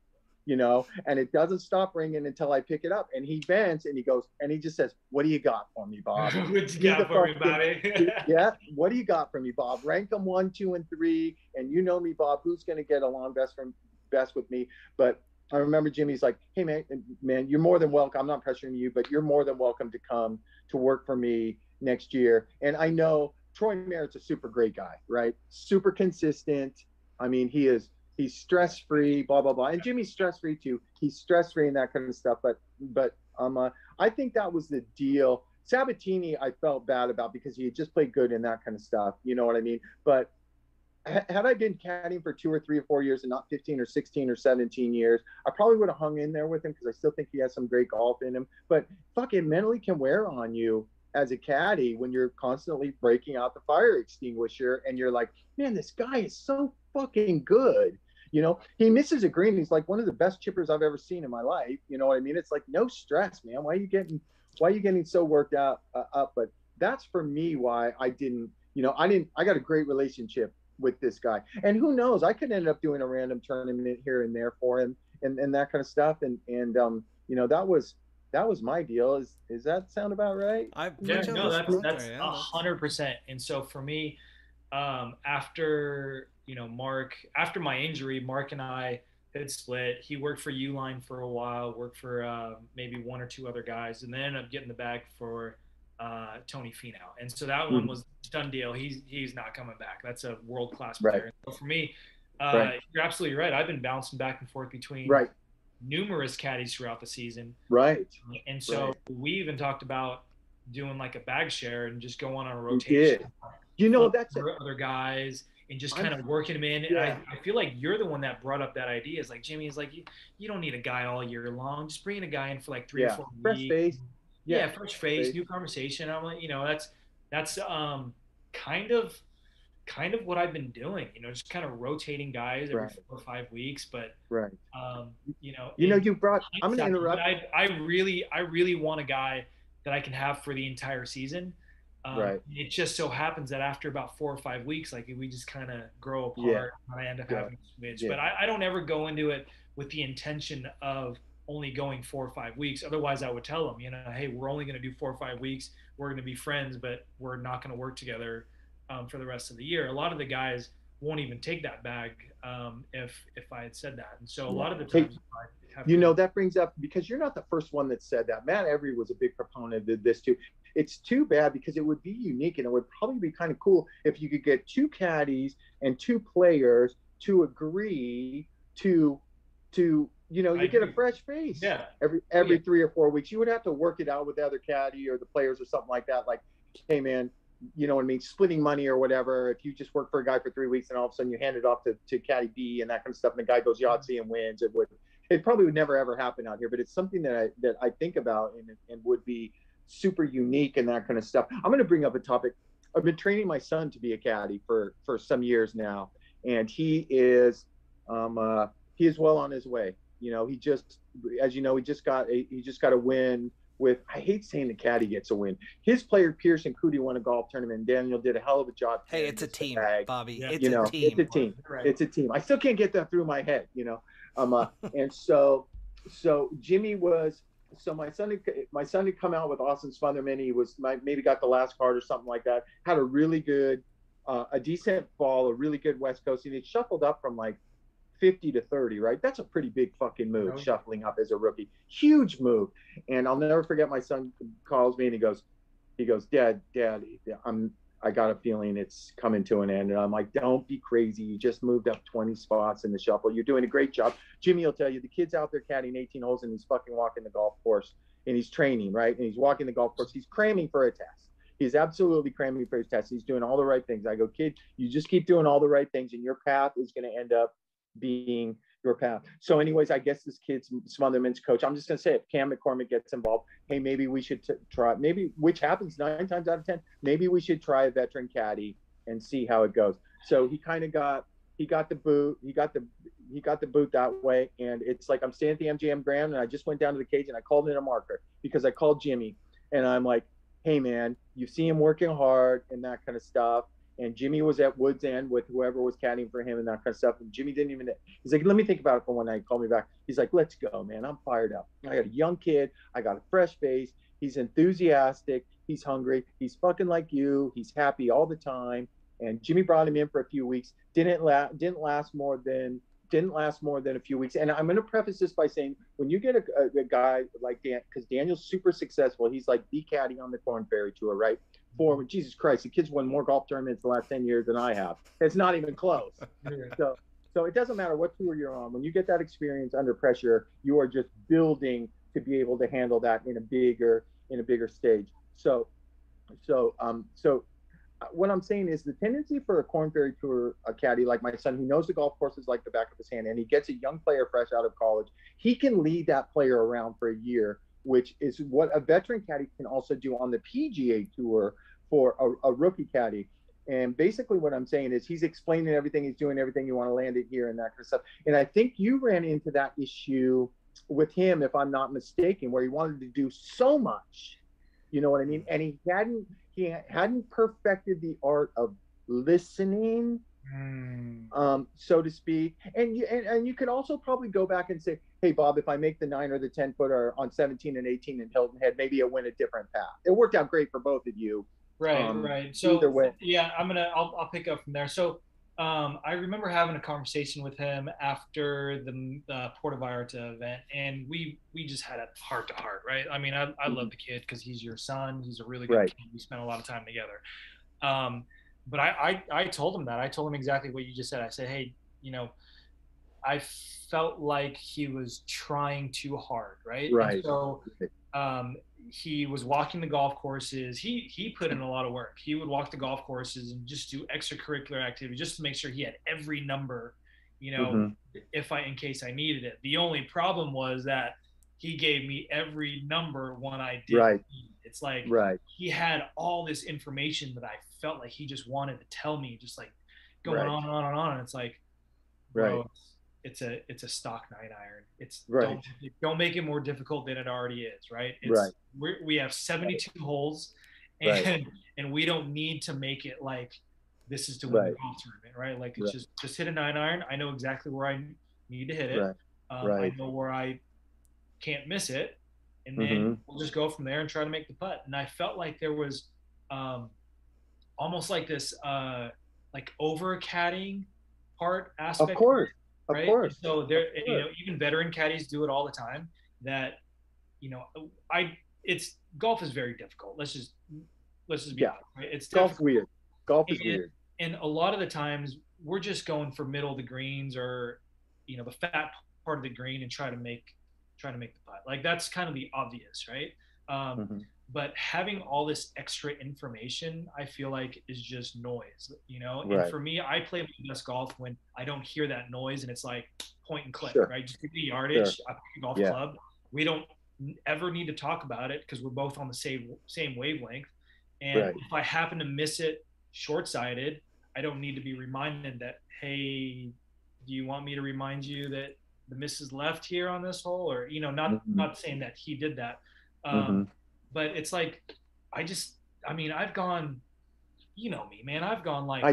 you know, and it doesn't stop ringing until I pick it up. And he bends and he goes, and he just says, what do you got for me, Bob? What you got for me, Bobby? Yeah, what do you got for me, Bob? Rank them 1, 2, and 3. And you know me, Bob, who's going to get along best with me? But I remember Jimmy's like, hey, man, you're more than welcome. I'm not pressuring you, but you're more than welcome to come to work for me next year. And I know Troy Merritt's a super great guy, right? Super consistent. I mean, he's stress-free, blah, blah, blah. And Jimmy's stress-free too. He's stress-free and that kind of stuff. But I think that was the deal. Sabatini, I felt bad about because he had just played good and that kind of stuff. You know what I mean? But had I been caddying for 2 or 3 or 4 years and not 15 or 16 or 17 years, I probably would have hung in there with him, because I still think he has some great golf in him. But fucking mentally can wear on you as a caddy when you're constantly breaking out the fire extinguisher and you're like, man, this guy is so fucking good. You know, he misses a green. He's like one of the best chippers I've ever seen in my life. You know what I mean? It's like, no stress, man. Why are you getting so worked out up? But that's for me why I didn't, you know, I got a great relationship with this guy. And who knows, I could end up doing a random tournament here and there for him and that kind of stuff. And you know, that was my deal. Is that sound about right? That's 100%. And so for me, after my injury, Mark and I had split. He worked for Uline for a while, worked for maybe 1 or 2 other guys, and then ended up getting the bag for Tony Finau. And so that one was a done deal. He's not coming back. That's a world-class player. Right. So for me, you're absolutely right. I've been bouncing back and forth between numerous caddies throughout the season. Right. And so we even talked about doing like a bag share and just going on a rotation. You know, that's other guys and just kind of working them in. Yeah. I feel like you're the one that brought up that idea. It's like, Jimmy is like, you don't need a guy all year long. Just bring in a guy in for like 3 or 4 weeks. Fresh face. Yeah, fresh face, new conversation. I'm like, you know, that's kind of what I've been doing. You know, just kind of rotating guys every 4 or 5 weeks. But you know, I'm going to interrupt. I really want a guy that I can have for the entire season. It just so happens that after about 4 or 5 weeks, like we just kind of grow apart and I end up having to switch. But I don't ever go into it with the intention of only going 4 or 5 weeks. Otherwise I would tell them, you know, hey, we're only going to do 4 or 5 weeks. We're going to be friends, but we're not going to work together for the rest of the year. A lot of the guys won't even take that bag if I had said that. And so a lot of the times that brings up, because you're not the first one that said that. Matt Every was a big proponent of this too. It's too bad, because it would be unique and it would probably be kind of cool if you could get 2 caddies and 2 players to agree to you know, you get a fresh face every 3 or 4 weeks. You would have to work it out with the other caddy or the players or something like that. Like, hey man, you know what I mean, splitting money or whatever. If you just work for a guy for 3 weeks and all of a sudden you hand it off to caddy B and that kind of stuff, and the guy goes Yahtzee and wins, it probably would never ever happen out here. But it's something that I think about and would be super unique and that kind of stuff. I'm going to bring up a topic. I've been training my son to be a caddy for some years now, and he is well on his way. You know, he just, as you know, he just got a win with, I hate saying the caddy gets a win. His player Pearson Cootie won a golf tournament, and Daniel did a hell of a job. Hey, it's a team, Bobby. Yeah. It's a team. It's a team. Right. It's a team. I still can't get that through my head, you know. And so Jimmy was, so my son had come out with Austin Smotherman. He was maybe got the last card or something like that. Had a really good a decent ball, a really good West Coast, and it shuffled up from like 50 to 30, right? That's a pretty big fucking move, shuffling up as a rookie. Huge move. And I'll never forget, my son calls me and he goes, Dad, I got a feeling it's coming to an end. And I'm like, don't be crazy. You just moved up 20 spots in the shuffle. You're doing a great job. Jimmy will tell you, the kid's out there caddying 18 holes and he's fucking walking the golf course and he's training, right? And he's walking the golf course. He's cramming for a test. He's absolutely cramming for his test. He's doing all the right things. I go, kid, you just keep doing all the right things and your path is going to end up being your path. So anyways, I guess this kid's Smotherman's coach. I'm just going to say, if Cam McCormick gets involved, hey, maybe we should try, maybe, which happens 9 times out of 10, maybe we should try a veteran caddy and see how it goes. So he kind of got the boot that way. And it's like, I'm staying at the MGM Grand and I just went down to the cage and I called in a marker because I called Jimmy and I'm like, hey man, you see him working hard and that kind of stuff. And Jimmy was at Woods End with whoever was caddying for him and that kind of stuff. And Jimmy didn't even, he's like, let me think about it for one night. Call me back. He's like, let's go, man. I'm fired up. I got a young kid. I got a fresh face. He's enthusiastic. He's hungry. He's fucking like you. He's happy all the time. And Jimmy brought him in for a few weeks. Didn't last more than a few weeks. And I'm going to preface this by saying, when you get a guy like Dan, because Daniel's super successful, he's like the caddy on the Korn Ferry Tour, right? For Jesus Christ, the kid's won more golf tournaments the last 10 years than I have. It's not even close. So it doesn't matter what tour you're on. When you get that experience under pressure, you are just building to be able to handle that in a bigger stage. So what I'm saying is the tendency for a Korn Ferry Tour caddy like my son, who knows the golf courses like the back of his hand, and he gets a young player fresh out of college, he can lead that player around for a year, which is what a veteran caddy can also do on the PGA Tour for a rookie caddy. And basically what I'm saying is he's explaining everything, he's doing everything, you want to land it here and that kind of stuff. And I think you ran into that issue with him, if I'm not mistaken, where he wanted to do so much, you know what I mean? And he hadn't perfected the art of listening, so to speak. And you could also probably go back and say, hey, Bob, if I make the 9 or the 10 footer on 17 and 18 in Hilton Head, maybe it went a different path. It worked out great for both of you. Right. So either way. Yeah, I'll pick up from there. So I remember having a conversation with him after the Puerto Vallarta event, and we just had a heart to heart, right? I mean, I love the kid because he's your son. He's a really good kid. We spent a lot of time together. But I told him that. I told him exactly what you just said. I said, hey, you know, I felt like he was trying too hard, right? Right. And so he was walking the golf courses. He put in a lot of work. He would walk the golf courses and just do extracurricular activity just to make sure he had every number, you know, in case I needed it. The only problem was that he gave me every number when I didn't need. It's like he had all this information that I felt like he just wanted to tell me, just like going on and on and on. And it's like, bro, it's a stock 9-iron. It's don't make it more difficult than it already is, right? We have 72 holes, and we don't need to make it like this is to win the golf tournament, right? Like it's just hit a 9-iron. I know exactly where I need to hit it. I know where I can't miss it, and then we'll just go from there and try to make the putt. And I felt like there was almost like this like over caddying aspect. Of course. Right. Of course. So there, you know, even veteran caddies do it all the time. That, you know, golf is very difficult. Let's just be honest, right? It's golf's weird. Golf is weird. And a lot of the times we're just going for middle of the greens or, you know, the fat part of the green and try to make the putt. Like that's kind of the obvious, right? But having all this extra information, I feel like is just noise, you know? And for me, I play my best golf when I don't hear that noise and it's like point and click, right? Just give me yardage, I pick a golf club. We don't ever need to talk about it because we're both on the same wavelength. And if I happen to miss it short-sighted, I don't need to be reminded that, hey, do you want me to remind you that the miss is left here on this hole? Or, you know, not saying that he did that. But it's like, I've gone, you know me, man. I've gone like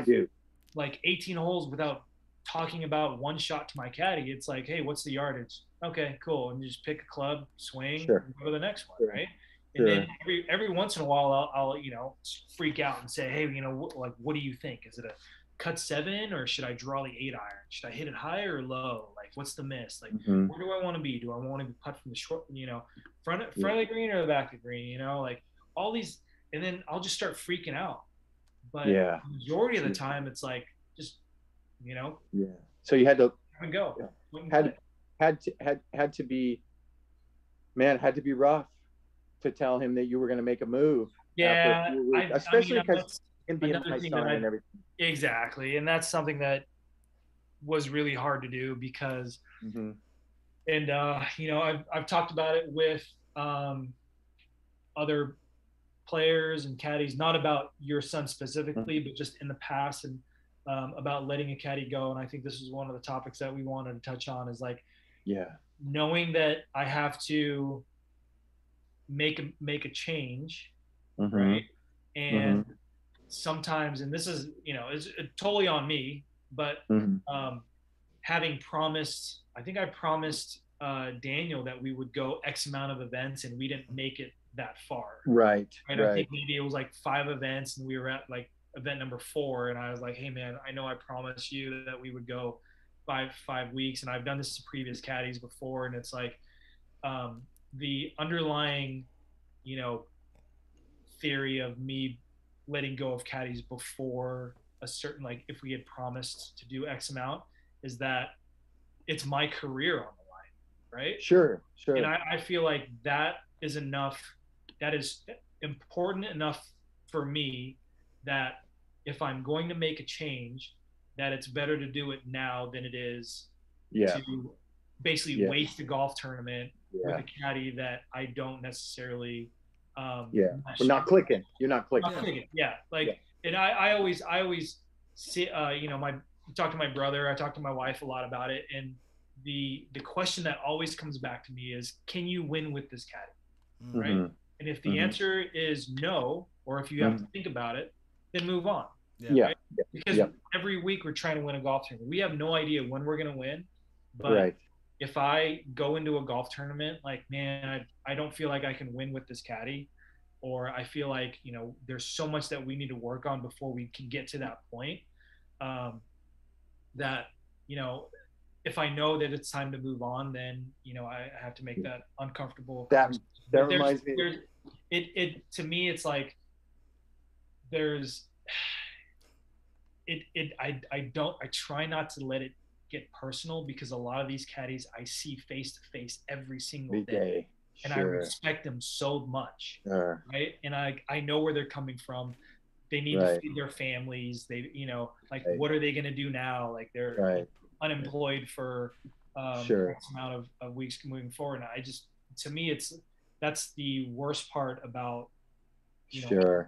18 holes without talking about one shot to my caddy. It's like, hey, what's the yardage? Okay, cool. And you just pick a club, swing, and go to the next one, right? And then every once in a while, I'll you know, freak out and say, hey, you know, like, what do you think? Is it a cut 7 or should I draw the 8-iron? Should I hit it high or low? Like, what's the miss? Like, where do I want to be? Do I want to be putt from the short, you know, front of the green or the back of the green? You know, like all these, and then I'll just start freaking out. But the majority of the time, it's like just, you know. Yeah. So you had to go. Yeah. Had to be, man, had to be rough to tell him that you were going to make a move. Yeah, especially because him being my son and everything. Exactly, and that's something that was really hard to do because, and you know, I've talked about it with other players and caddies, not about your son specifically, but just in the past, and about letting a caddy go. And I think this is one of the topics that we wanted to touch on, is like, knowing that I have to make a change, right? And sometimes, and this is, you know, it's totally on me, but having promised, I think I promised Daniel that we would go X amount of events, and we didn't make it that far. Right. I think maybe it was like 5 events, and we were at like event number 4, and I was like, hey man, I know I promised you that we would go 5 weeks, and I've done this to previous caddies before, and it's like the underlying, you know, theory of me letting go of caddies before a certain, like, if we had promised to do X amount, is that it's my career on the line, right? Sure. And I feel like that is enough, that is important enough for me, that if I'm going to make a change, that it's better to do it now than it is to basically waste a golf tournament with a caddy that I don't necessarily we're not clicking. You're not clicking. And I always see, you know, talk to my brother, I talk to my wife a lot about it, and the question that always comes back to me is, can you win with this caddy? Right? And if the answer is no, or if you have to think about it, then move on. Right? Because every week we're trying to win a golf tournament. We have no idea when we're going to win, but if I go into a golf tournament like, man, I don't feel like I can win with this caddy, or I feel like, you know, there's so much that we need to work on before we can get to that point, that, you know, if I know that it's time to move on, then, you know, I have to make that uncomfortable. That reminds me. It to me, it's like I try not to let it get personal, because a lot of these caddies I see face to face every single day. And I respect them so much, right? And I know where they're coming from. They need to feed their families. They, you know, like, what are they going to do now? Like, they're unemployed for X amount of weeks moving forward. And I just, to me, that's the worst part about, you know,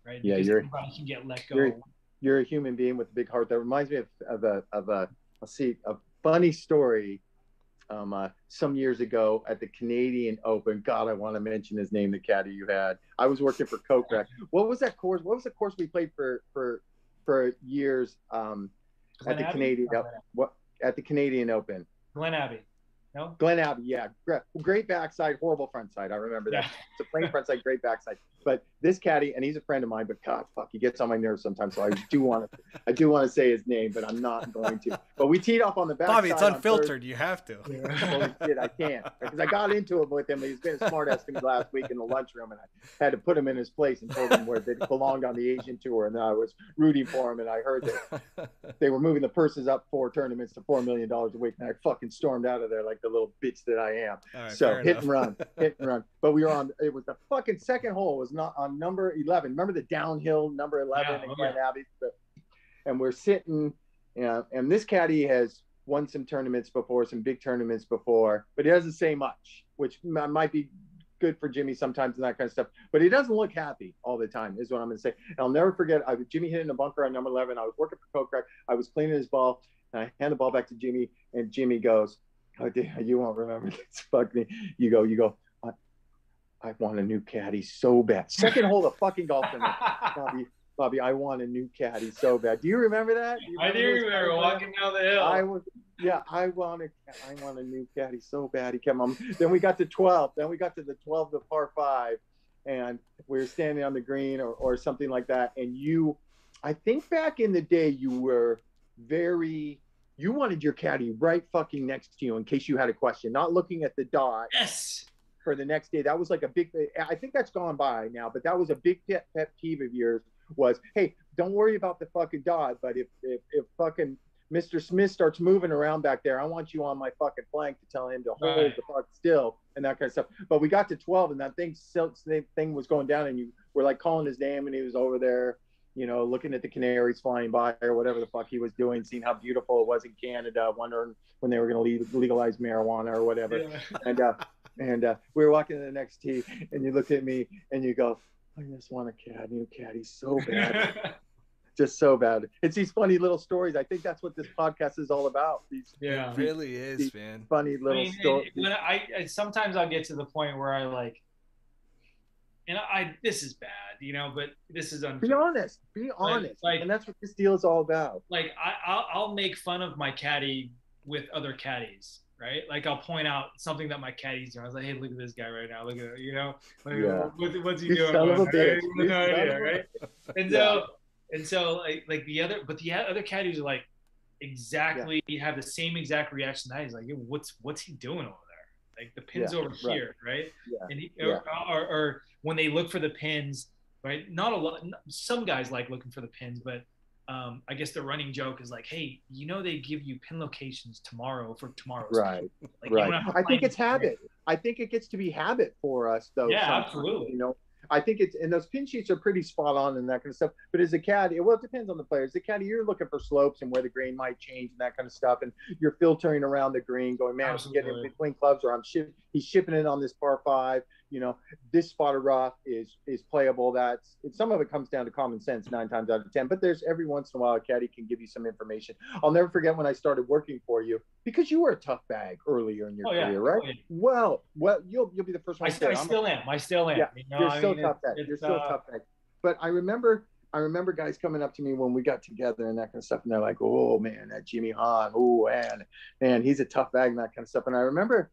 right? Yeah, because everybody can get let go. You're a human being with a big heart. That reminds me of a funny story. Some years ago at the Canadian Open. God, I want to mention his name, the caddy you had. I was working for Kokrak. What was that course? What was the course we played for years at the Canadian at the Canadian Open? Glen Abbey. No? Glen Abbey, yeah. Great backside, horrible front side. I remember that. It's a plain front side, great backside. But this caddy, and he's a friend of mine, but God, fuck, he gets on my nerves sometimes. So I do want to say his name, but I'm not going to. But we teed off on the backside. Bobby, it's unfiltered. You have to. Well, shit, I can't, because I got into it with him. He's been a smart ass to me last week in the lunchroom, and I had to put him in his place and told him where they belonged on the Asian tour. And then I was rooting for him, and I heard that they were moving the purses up 4 tournaments to $4 million a week, and I fucking stormed out of there like the little bitch that I am. Right, so hit and run. But we were on. It was the fucking second hole. It was not on number 11. Remember the downhill number 11 in Glen Abbey? And we're sitting, and this caddy has won some tournaments before, some big tournaments before, but he doesn't say much, which might be good for Jimmy sometimes and that kind of stuff. But he doesn't look happy all the time, is what I'm going to say. And I'll never forget, Jimmy hit in a bunker on number 11. I was working for Kokrak. I was cleaning his ball, and I hand the ball back to Jimmy, and Jimmy goes, "Oh, you won't remember this. Fuck me." You go. I want a new caddy so bad. Second hole of fucking golf tournament. Bobby, I want a new caddy so bad. Do you remember that? I do remember walking down the hill. I want a new caddy so bad. He kept on. Then we got to 12. Then we got to the 12, the par 5. and we were standing on the green or something like that. And I think back in the day, you wanted your caddy right fucking next to you in case you had a question, not looking at the dot. Yes. For the next day. That was like a big, I think that's gone by now, but that was a big pet peeve of yours was, hey, don't worry about the fucking dot, but if fucking Mr. Smith starts moving around back there, I want you on my fucking flank to tell him to hold the fuck still and that kind of stuff. But we got to 12 and that thing was going down and you were like calling his name and he was over there, you know, looking at the canaries flying by or whatever the fuck he was doing, seeing how beautiful it was in Canada, wondering when they were going to legalize marijuana or whatever. Yeah. And we were walking to the next tee and you looked at me and you go, I just want a new caddy so bad. Just so bad. It's these funny little stories. I think that's what this podcast is all about. It really is, man. Funny little stories. I sometimes I'll get to the point where I like, and this is bad, you know, but this is unfair. Be honest. Like, and that's what this deal is all about. Like I'll make fun of my caddy with other caddies, right? Like I'll point out something that my caddy's doing. I was like, hey, look at this guy right now. Look at it, you know, like, what's he doing? Son of a bitch. No idea, right? And so like the other caddies are like exactly have the same exact reaction that he's like, what's he doing over there? Like the pin's over here, right? And or when they look for the pins, right? Not a lot. Some guys like looking for the pins, but I guess the running joke is like, hey, you know, they give you pin locations tomorrow for tomorrow's right. Like, right. I think it's habit. I think it gets to be habit for us, though. Yeah, absolutely. You know, I think and those pin sheets are pretty spot on and that kind of stuff. But as a caddy, well, it depends on the players. The caddy, you're looking for slopes and where the green might change and that kind of stuff. And you're filtering around the green, going, man, I'm getting in between clubs, or he's shipping it on this par 5. You know, this spot of rough is playable. Some of it comes down to common sense 9 times out of 10. But there's every once in a while a caddy can give you some information. I'll never forget when I started working for you, because you were a tough bag earlier in your career, right? Oh, yeah. Well, you'll be the first one. I still am. Yeah, you know, you're still tough bag. You're still a tough bag. But I remember guys coming up to me when we got together and that kind of stuff, and they're like, "Oh man, that Jimmy Hahn, oh man, he's a tough bag," and that kind of stuff. And I remember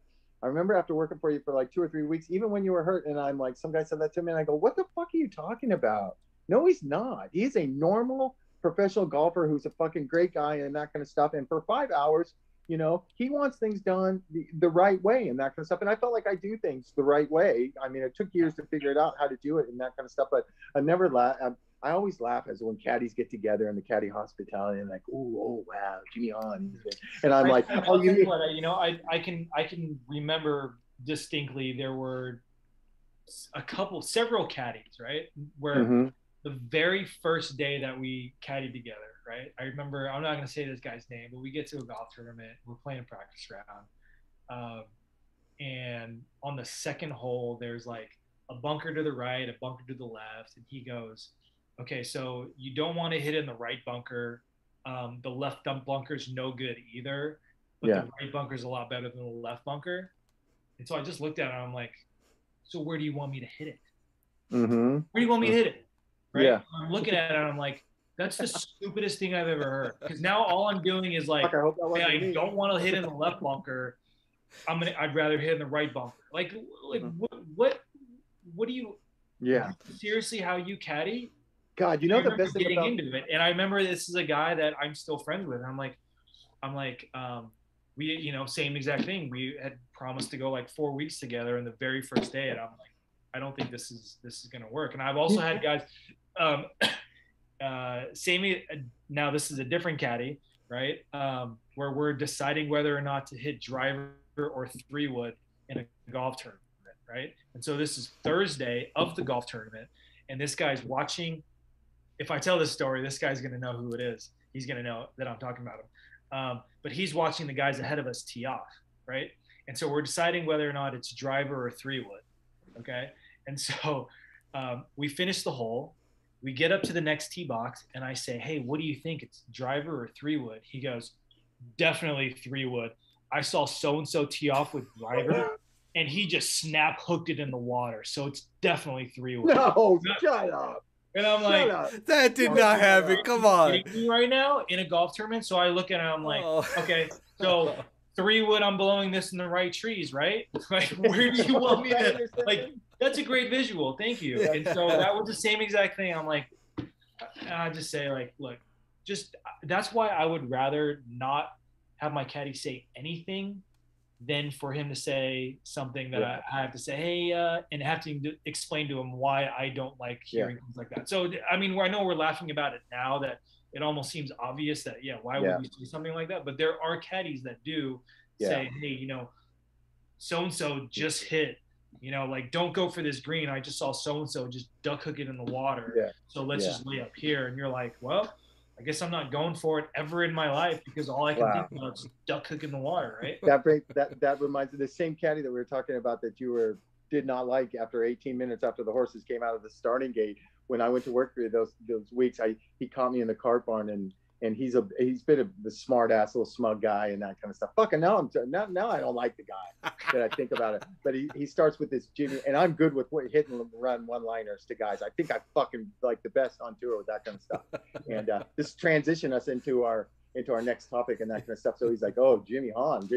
after working for you for like 2 or 3 weeks, even when you were hurt, and I'm like, some guy said that to me, and I go, "What the fuck are you talking about? No, he's not. He's a normal professional golfer who's a fucking great guy and that kind of stuff. And for 5 hours, you know, he wants things done the right way and that kind of stuff. And I felt like I do things the right way. I mean, it took years to figure it out how to do it and that kind of stuff. But I always laugh as when caddies get together in the caddy hospitality and like, oh wow, Jimmy Hahn. And I'm like, I can remember distinctly there were several caddies, right? Where the very first day that we caddied together, right? I remember, I'm not going to say this guy's name, but we get to a golf tournament. We're playing a practice round. And on the second hole, there's like a bunker to the right, a bunker to the left. And he goes, okay, so you don't want to hit in the right bunker. The left bunker's no good either, but the right bunker's a lot better than the left bunker. And so I just looked at it and I'm like, so where do you want me to hit it? Where do you want me to hit it? Right? Yeah. I'm looking at it and I'm like, that's the stupidest thing I've ever heard. Because now all I'm doing is like, hey, I don't want to hit in the left bunker. I'd rather hit in the right bunker. Like what do you? Yeah. Seriously, how you caddy? God, you know the best thing about into it. And I remember this is a guy that I'm still friends with. I'm like, we, you know, same exact thing. We had promised to go like 4 weeks together, and the very first day, and I'm like, I don't think this is gonna work. And I've also had guys. Sammy, now this is a different caddy, right? Where we're deciding whether or not to hit driver or 3-wood in a golf tournament, right? And so this is Thursday of the golf tournament, and this guy's watching. If I tell this story, this guy's gonna know who it is. He's gonna know that I'm talking about him. But he's watching the guys ahead of us tee off, right? And so we're deciding whether or not it's driver or 3-wood, okay? And so we finish the hole. We get up to the next tee box, and I say, hey, what do you think? It's driver or 3-wood? He goes, definitely 3-wood. I saw so-and-so tee off with driver, and he just snap hooked it in the water. So it's definitely 3-wood. No, shut up. And I'm like, that did not happen. Come on. Right now in a golf tournament. So I look at it, I'm like, okay, so 3-wood, I'm blowing this in the right trees, right? Like, where do you want me to, like, That's a great visual. Thank you. And so that was the same exact thing. I'm like, I just say like, look, just that's why I would rather not have my caddy say anything than for him to say something that I have to say, hey, and have to explain to him why I don't like hearing things like that. So, I mean, I know we're laughing about it now that it almost seems obvious that, why would you say something like that? But there are caddies that do say, hey, you know, so-and-so just hit, you know, like, don't go for this green. I just saw so-and-so just duck hook it in the water. Yeah. So let's just lay up here. And you're like, well, I guess I'm not going for it ever in my life because all I can think about is duck hook in the water, right? That reminds me of the same caddy that we were talking about that you did not like after 18 minutes after the horses came out of the starting gate. When I went to work for those weeks, he caught me in the cart barn and he's been the smart ass little smug guy and that kind of stuff. Fucking now I don't like the guy that I think about it. But he starts with this Jimmy, and I'm good with hit and run one-liners to guys. I think I fucking like the best on tour with that kind of stuff. And this transition us into our next topic and that kind of stuff. So he's like, oh, James Hahn,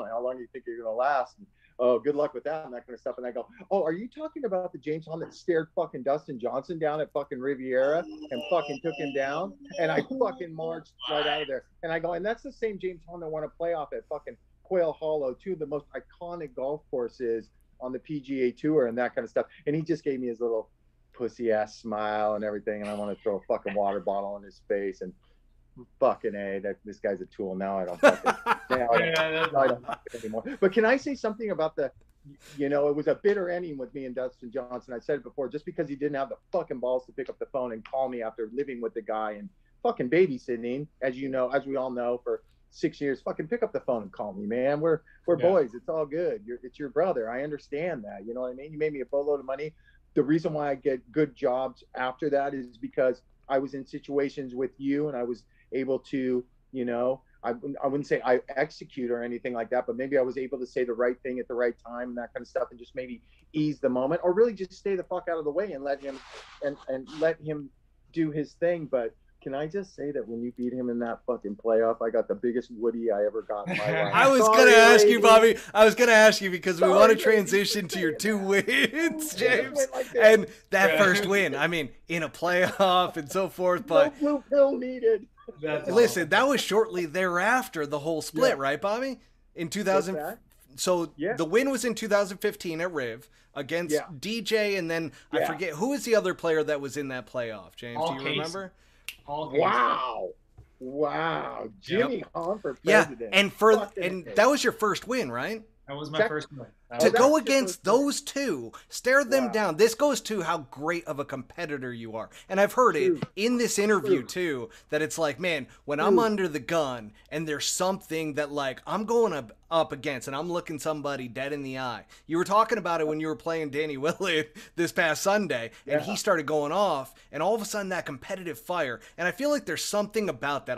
how long do you think you're gonna last? And, oh, good luck with that and that kind of stuff. And I go, oh, are you talking about the James Hahn that stared fucking Dustin Johnson down at fucking Riviera and fucking took him down? And I fucking marched right out of there. And I go, and that's the same James Hahn that won a playoff at fucking Quail Hollow, two of the most iconic golf courses on the PGA Tour and that kind of stuff. And he just gave me his little pussy ass smile and everything. And I want to throw a fucking water bottle in his face and fucking this guy's a tool. Now I don't fucking I don't like it anymore. But can I say something about it was a bitter ending with me and Dustin Johnson. I said it before, just because he didn't have the fucking balls to pick up the phone and call me after living with the guy and fucking babysitting, as we all know, for 6 years. Fucking pick up the phone and call me, man. We're boys. It's all good. It's your brother. I understand that. You know what I mean? You made me a boatload of money. The reason why I get good jobs after that is because I was in situations with you and I was able to, I wouldn't say I execute or anything like that, but maybe I was able to say the right thing at the right time and that kind of stuff and just maybe ease the moment or really just stay the fuck out of the way and let him do his thing. But can I just say that when you beat him in that fucking playoff, I got the biggest Woody I ever got in my life. I was going to ask you, Bobby. I was going to ask you because we want to transition to your 2 wins, James. And that first win, I mean, in a playoff and so forth. But no blue pill needed. Listen, that was shortly thereafter, the whole split, right, Bobby? In 2000. So the win was in 2015 at Riv against DJ, and then I forget who was the other player that was in that playoff. James, do you remember? Wow. Jimmy Hahn for president. And that was your first win, right? That was my first win. To go against those two, stare them down. This goes to how great of a competitor you are. And I've heard it in this interview too, that it's like, man, when I'm under the gun and there's something that like I'm going up against and I'm looking somebody dead in the eye. You were talking about it when you were playing Danny Willett this past Sunday and he started going off and all of a sudden that competitive fire. And I feel like there's something about that.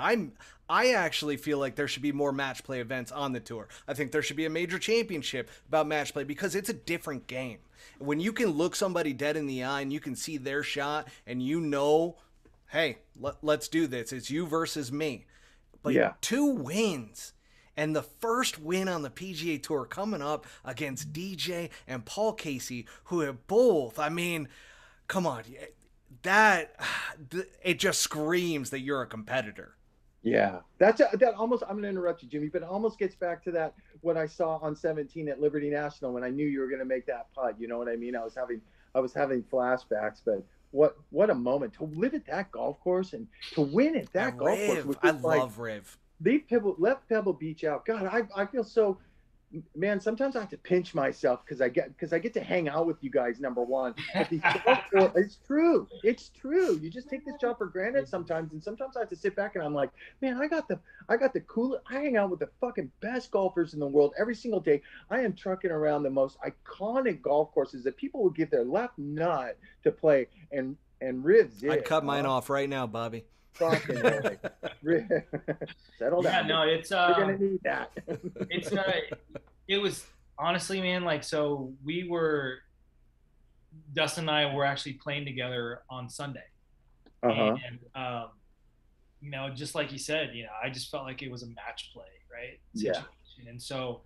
I actually feel like there should be more match play events on the tour. I think there should be a major championship about match play because it's a different game. When you can look somebody dead in the eye and you can see their shot and hey, let's do this. It's you versus me. But 2 wins. And the first win on the PGA Tour coming up against DJ and Paul Casey, who have both, I mean, come on. It just screams that you're a competitor. Yeah, that almost, I'm going to interrupt you, Jimmy, but it almost gets back to that, what I saw on 17 at Liberty National when I knew you were going to make that putt. You know what I mean? I was having flashbacks, but what a moment to live at that golf course and to win at that golf course. I love Riv. Left Pebble Beach out. God, I feel so, man, sometimes I have to pinch myself because I get to hang out with you guys, number one. It's true. You just take this job for granted sometimes, and sometimes I have to sit back and I'm like, man, I got the coolest. I hang out with the fucking best golfers in the world every single day. I am trucking around the most iconic golf courses that people would give their left nut to play, and Riv's it. I'd cut mine off right now, Bobby. Fucking settle down. No, it's we're gonna need that. It was honestly, man, like, so Dustin and I were actually playing together on Sunday, and just like you said, I just felt like it was a match play, right? Situation. And so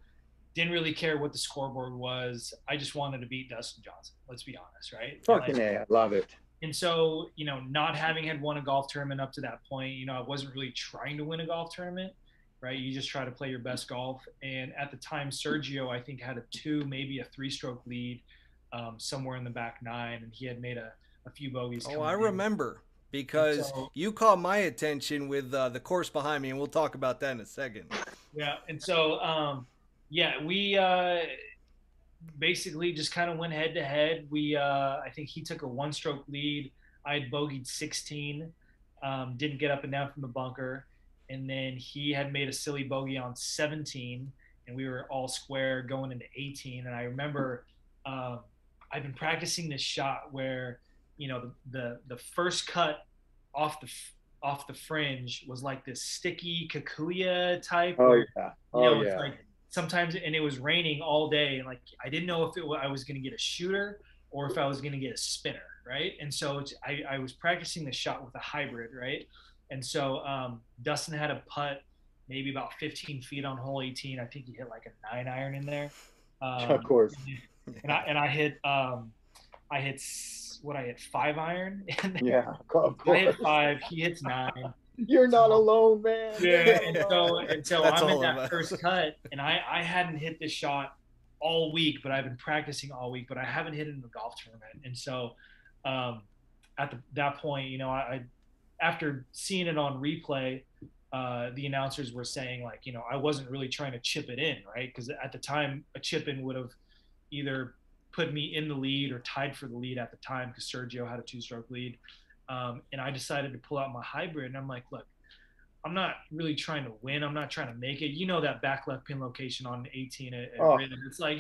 didn't really care what the scoreboard was. I just wanted to beat Dustin Johnson. Let's be honest, right? Fucking A, I love it. And so, not having had won a golf tournament up to that point, I wasn't really trying to win a golf tournament, right? You just try to play your best golf. And at the time, Sergio, I think, had a 2, maybe a 3-stroke lead somewhere in the back 9, and he had made a few bogeys. Oh, I remember, because you caught my attention with the course behind me, and we'll talk about that in a second. Yeah, and so, we basically just kind of went head to head. I think he took a 1-stroke lead. I had bogeyed 16, didn't get up and down from the bunker, and then he had made a silly bogey on 17, and we were all square going into 18. And I remember I've been practicing this shot where the first cut off the fringe was like this sticky Kikuya type. Oh where, yeah. It's like sometimes, and it was raining all day, and like I didn't know if I was going to get a shooter or if I was going to get a spinner, right? And so I was practicing the shot with a hybrid, right? And so Dustin had a putt maybe about 15 feet on hole 18. I think he hit like a 9-iron in there. Of course. And I hit 5-iron. Yeah, of course. I hit 5. He hits 9. You're not alone, man. Yeah, and so That's I'm in all of that us. first cut, and I hadn't hit this shot all week, but I've been practicing all week, but I haven't hit it in the golf tournament. And so at that point, I after seeing it on replay, the announcers were saying, like, I wasn't really trying to chip it in, right? Because at the time, a chip in would have either put me in the lead or tied for the lead at the time, because Sergio had a 2-stroke lead. And I decided to pull out my hybrid, and I'm like, look, I'm not really trying to win. I'm not trying to make it. That back left pin location on 18 at Rhythm. It's like,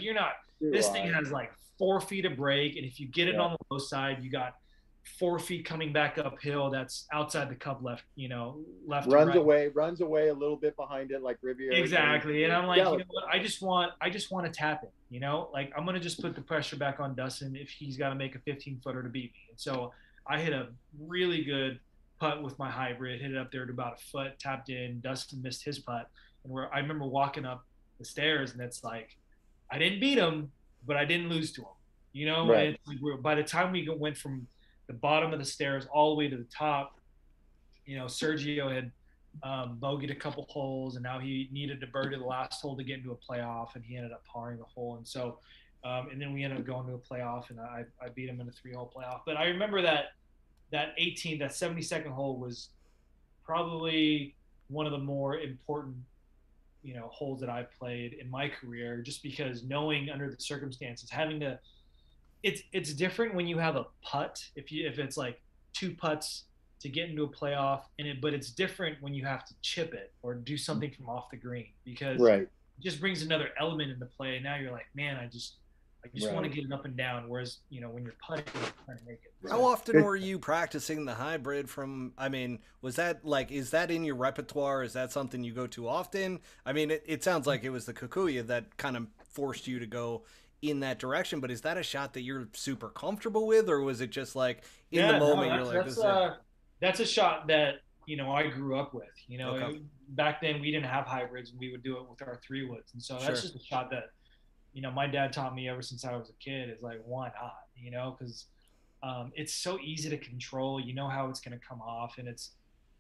this thing has like 4 feet of break, and if you get it on the low side, you got 4 feet coming back uphill. That's outside the cup left, left. Runs away a little bit behind it, like Riviera. Exactly. And I'm like, what? I just want to tap it. Like, I'm gonna just put the pressure back on Dustin if he's got to make a 15-footer to beat me. And so I hit a really good putt with my hybrid, hit it up there at about a foot, tapped in. Dustin missed his putt, and I remember walking up the stairs, and it's like, I didn't beat him, but I didn't lose to him. Right. It's like by the time we went from the bottom of the stairs all the way to the top, Sergio had bogeyed a couple holes, and now he needed to birdie the last hole to get into a playoff, and he ended up parring the hole. And so, and then we ended up going to a playoff, and I beat him in a 3-hole playoff. But I remember that 72nd hole was probably one of the more important, holes that I've played in my career, just because knowing under the circumstances, having to, it's different when you have a putt, if it's like 2 putts to get into a playoff, but it's different when you have to chip it or do something from off the green, because Right. it just brings another element into play. Now you're like, man, I just want to get it up and down. Whereas, when you're putting, you're trying to make it. How often were you practicing the hybrid is that in your repertoire? Is that something you go to often? It sounds like it was the Kikuya that kind of forced you to go in that direction, but is that a shot that you're super comfortable with, or was it just like in the moment you're like, that's a shot that, I grew up with, Okay. Back then we didn't have hybrids, and we would do it with our 3-woods. And so that's just a shot that, my dad taught me ever since I was a kid, is like, why not, because it's so easy to control, how it's going to come off. And it's,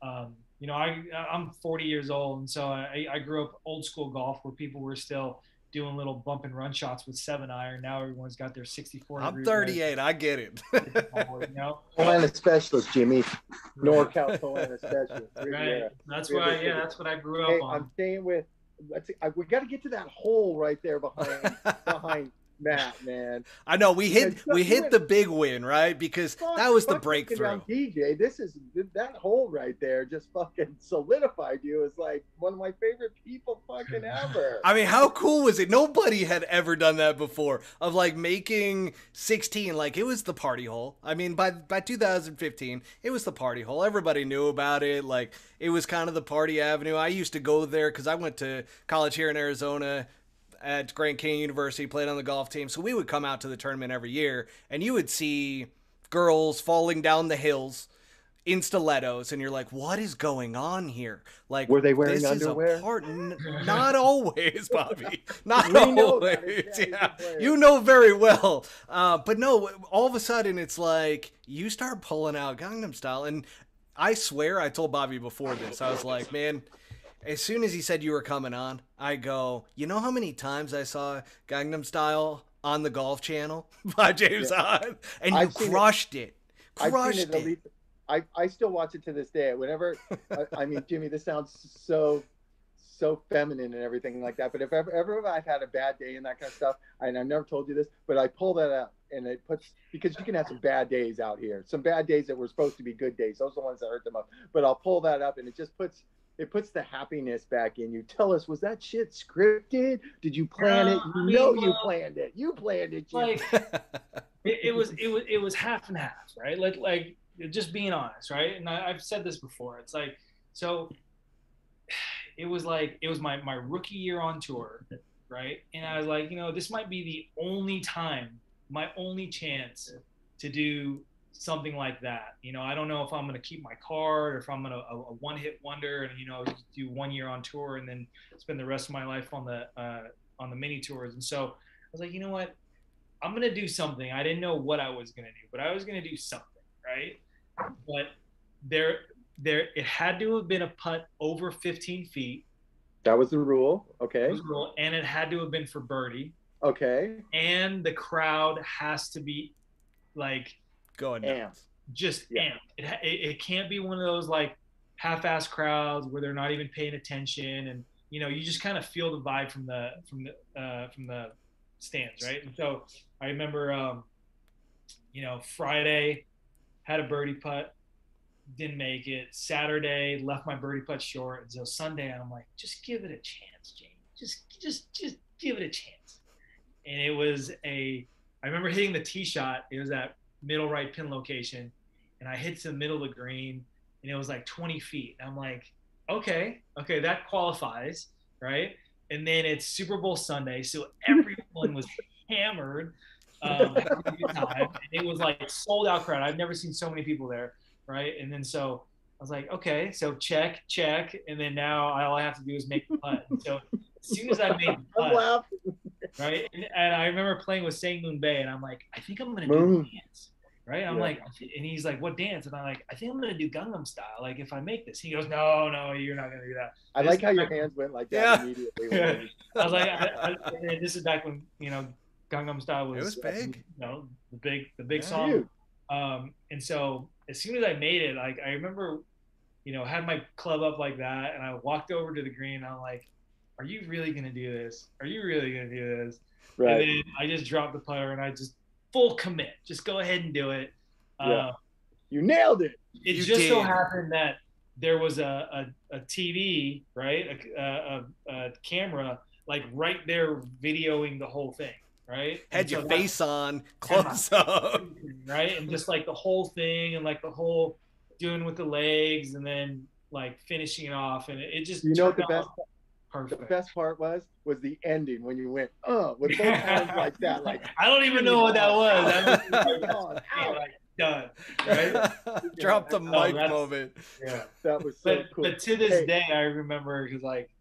I'm 40 years old. And so I grew up old school golf, where people were still doing little bump and run shots with 7-iron. Now everyone's got their 64. I'm 38. Right? I get it. Polana specialist, Jimmy. NorCal Polana specialist. Right. That's what I grew up on. I'm staying with. We got to get to that hole right there behind Matt, man. I know we hit the big win, right? Because that was the breakthrough. DJ, that hole right there just fucking solidified you as like one of my favorite people fucking ever. How cool was it? Nobody had ever done that before, of like making 16, like it was the party hole. By 2015, it was the party hole. Everybody knew about it. Like, it was kind of the party avenue. I used to go there because I went to college here in Arizona at Grand Canyon University, played on the golf team. So we would come out to the tournament every year, and you would see girls falling down the hills in stilettos, and you're like, what is going on here? Like, were they wearing this underwear? Is a part, not always, Bobby. Not We always. Yeah, you know very well. But no, all of a sudden it's like you start pulling out Gangnam Style, and I swear I told Bobby before this, I was like, man, as soon as he said you were coming on, I go, you know how many times I saw Gangnam Style on the Golf Channel by James Hahn? And you crushed it. Crushed it. I still watch it to this day. Whenever, I mean, Jimmy, this sounds so feminine and everything like that. But if ever I've had a bad day and that kind of stuff, and I've never told you this, but I pull that out and it puts, because you can have some bad days out here, some bad days that were supposed to be good days. Those are the ones that hurt the most. But I'll pull that up and it just puts the happiness back in you. Tell us, was that shit scripted? Did you plan it? You planned it. You planned it, Jimmy. Like, it was half and half, right? Like just being honest, right? And I've said this before. It's like, so it was my rookie year on tour, right? And I was like, this might be the only time, my only chance to do something like that. I don't know if I'm going to keep my card or if I'm going to a one-hit wonder and, do 1 year on tour and then spend the rest of my life on the mini tours. And so I was like, you know what? I'm going to do something. I didn't know what I was going to do, but I was going to do something, right? But it had to have been a putt over 15 feet. That was the rule. Okay. That was the rule, and it had to have been for birdie. Okay. And the crowd has to be like going nuts. Just amped. It can't be one of those like half-ass crowds where they're not even paying attention, and you just kind of feel the vibe from the stands, right? And so I remember, Friday had a birdie putt, didn't make it. Saturday left my birdie putt short, and so Sunday I'm like, just give it a chance, James. Just give it a chance. And it was I remember hitting the tee shot. It was at middle right pin location, and I hit to the middle of the green, and it was like 20 feet. And I'm like, okay, that qualifies, right? And then it's Super Bowl Sunday, so everyone was hammered. Having a good time. And it was like sold out crowd. I've never seen so many people there, right? And then so I was like, okay, so check, and then now all I have to do is make the putt. And so as soon as I made the putt, right? And I remember playing with Sang Moon Bae, and I'm like, I think I'm gonna do the dance, right? I'm like, and he's like, what dance? And I'm like, I think I'm gonna do Gangnam Style. Like if I make this, he goes, no, you're not gonna do that. I like how your hands went like that immediately. Yeah. I was like, and this is back when Gangnam Style was. It was big. The big song. And so as soon as I made it, like I remember, had my club up like that, and I walked over to the green. And I'm like, are you really gonna do this? Are you really gonna do this? Right. And then I just dropped the putter, and I just full commit. Just go ahead and do it. You nailed it. It just so happened that there was a TV, right? A camera like right there videoing the whole thing. Right? Had your face on, close up. Right? And just like the whole thing and like the whole doing with the legs and then like finishing it off. And it just what the best part? The best part was the ending when you went, with both hands like that. Like I don't even know what that was. Like done. Right? Drop the mic moment. Yeah. That was so cool. But to this day I remember because like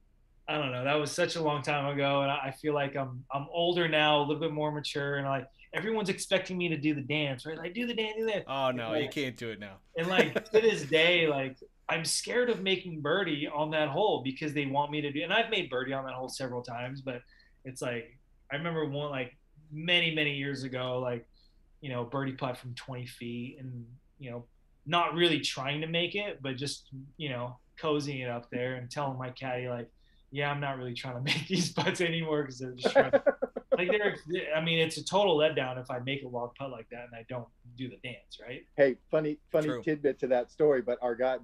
I don't know. That was such a long time ago, and I feel like I'm older now, a little bit more mature, and like everyone's expecting me to do the dance, right? Like do the dance, do that. Oh no, you can't do it now. And like to this day, like I'm scared of making birdie on that hole because they want me to do. And I've made birdie on that hole several times, but it's like I remember one like many years ago, like birdie putt from 20 feet, and not really trying to make it, but just cozying it up there and telling my caddy like. Yeah, I'm not really trying to make these putts anymore because they're just trying to, it's a total letdown if I make a long putt like that and I don't do the dance, right? Hey, funny tidbit to that story, but our guy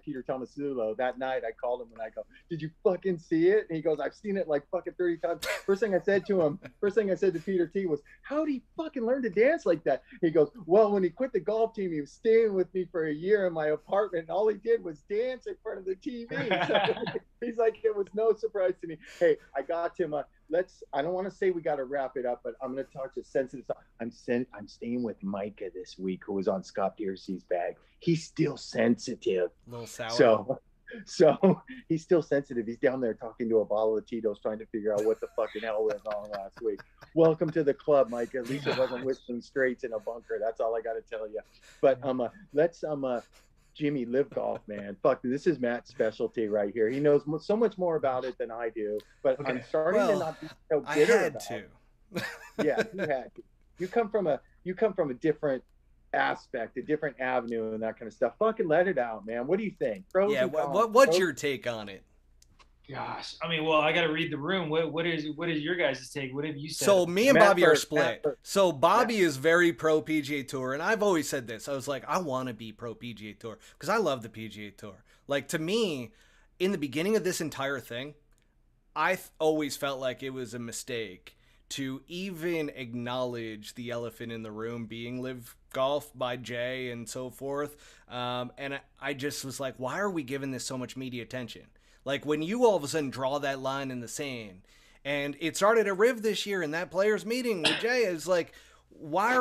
Peter Tomasulo, that night I called him and I go, did you fucking see it? And he goes, I've seen it like fucking 30 times. First thing I said to Peter T was, how did he fucking learn to dance like that? He goes, well, when he quit the golf team, he was staying with me for a year in my apartment and all he did was dance in front of the TV. So he's like, it was no surprise to me. Hey, I got him I don't want to say we got to wrap it up, but I'm going to talk to sensitive. I'm staying with Micah this week, who was on Scott Piercy's bag. He's still sensitive. A little sour. So he's still sensitive. He's down there talking to a bottle of Tito's, trying to figure out what the fucking hell went wrong last week. Welcome to the club, Micah. At least it wasn't whistling straights in a bunker. That's all I got to tell you. But let's Jimmy, live golf, man. Fuck, this is Matt's specialty right here. He knows so much more about it than I do, but okay. I'm starting to not be so bitter I had about to. It. Yeah, you had to. You come from a different aspect, a different avenue, and that kind of stuff. Fucking let it out, man. What do you think? Pros yeah, what's your take on it? Gosh, I mean, well, I got to read the room. What is your guys' take? What have you said? So me and Bobby are split. So Bobby is very pro PGA Tour, and I've always said this. I was like, I want to be pro PGA Tour because I love the PGA Tour. Like, to me, in the beginning of this entire thing, I always felt like it was a mistake to even acknowledge the elephant in the room being Live Golf by Jay and so forth. And I just was like, why are we giving this so much media attention? Like, when you all of a sudden draw that line in the sand, and it started at Riv this year in that players meeting with Jay, is like, why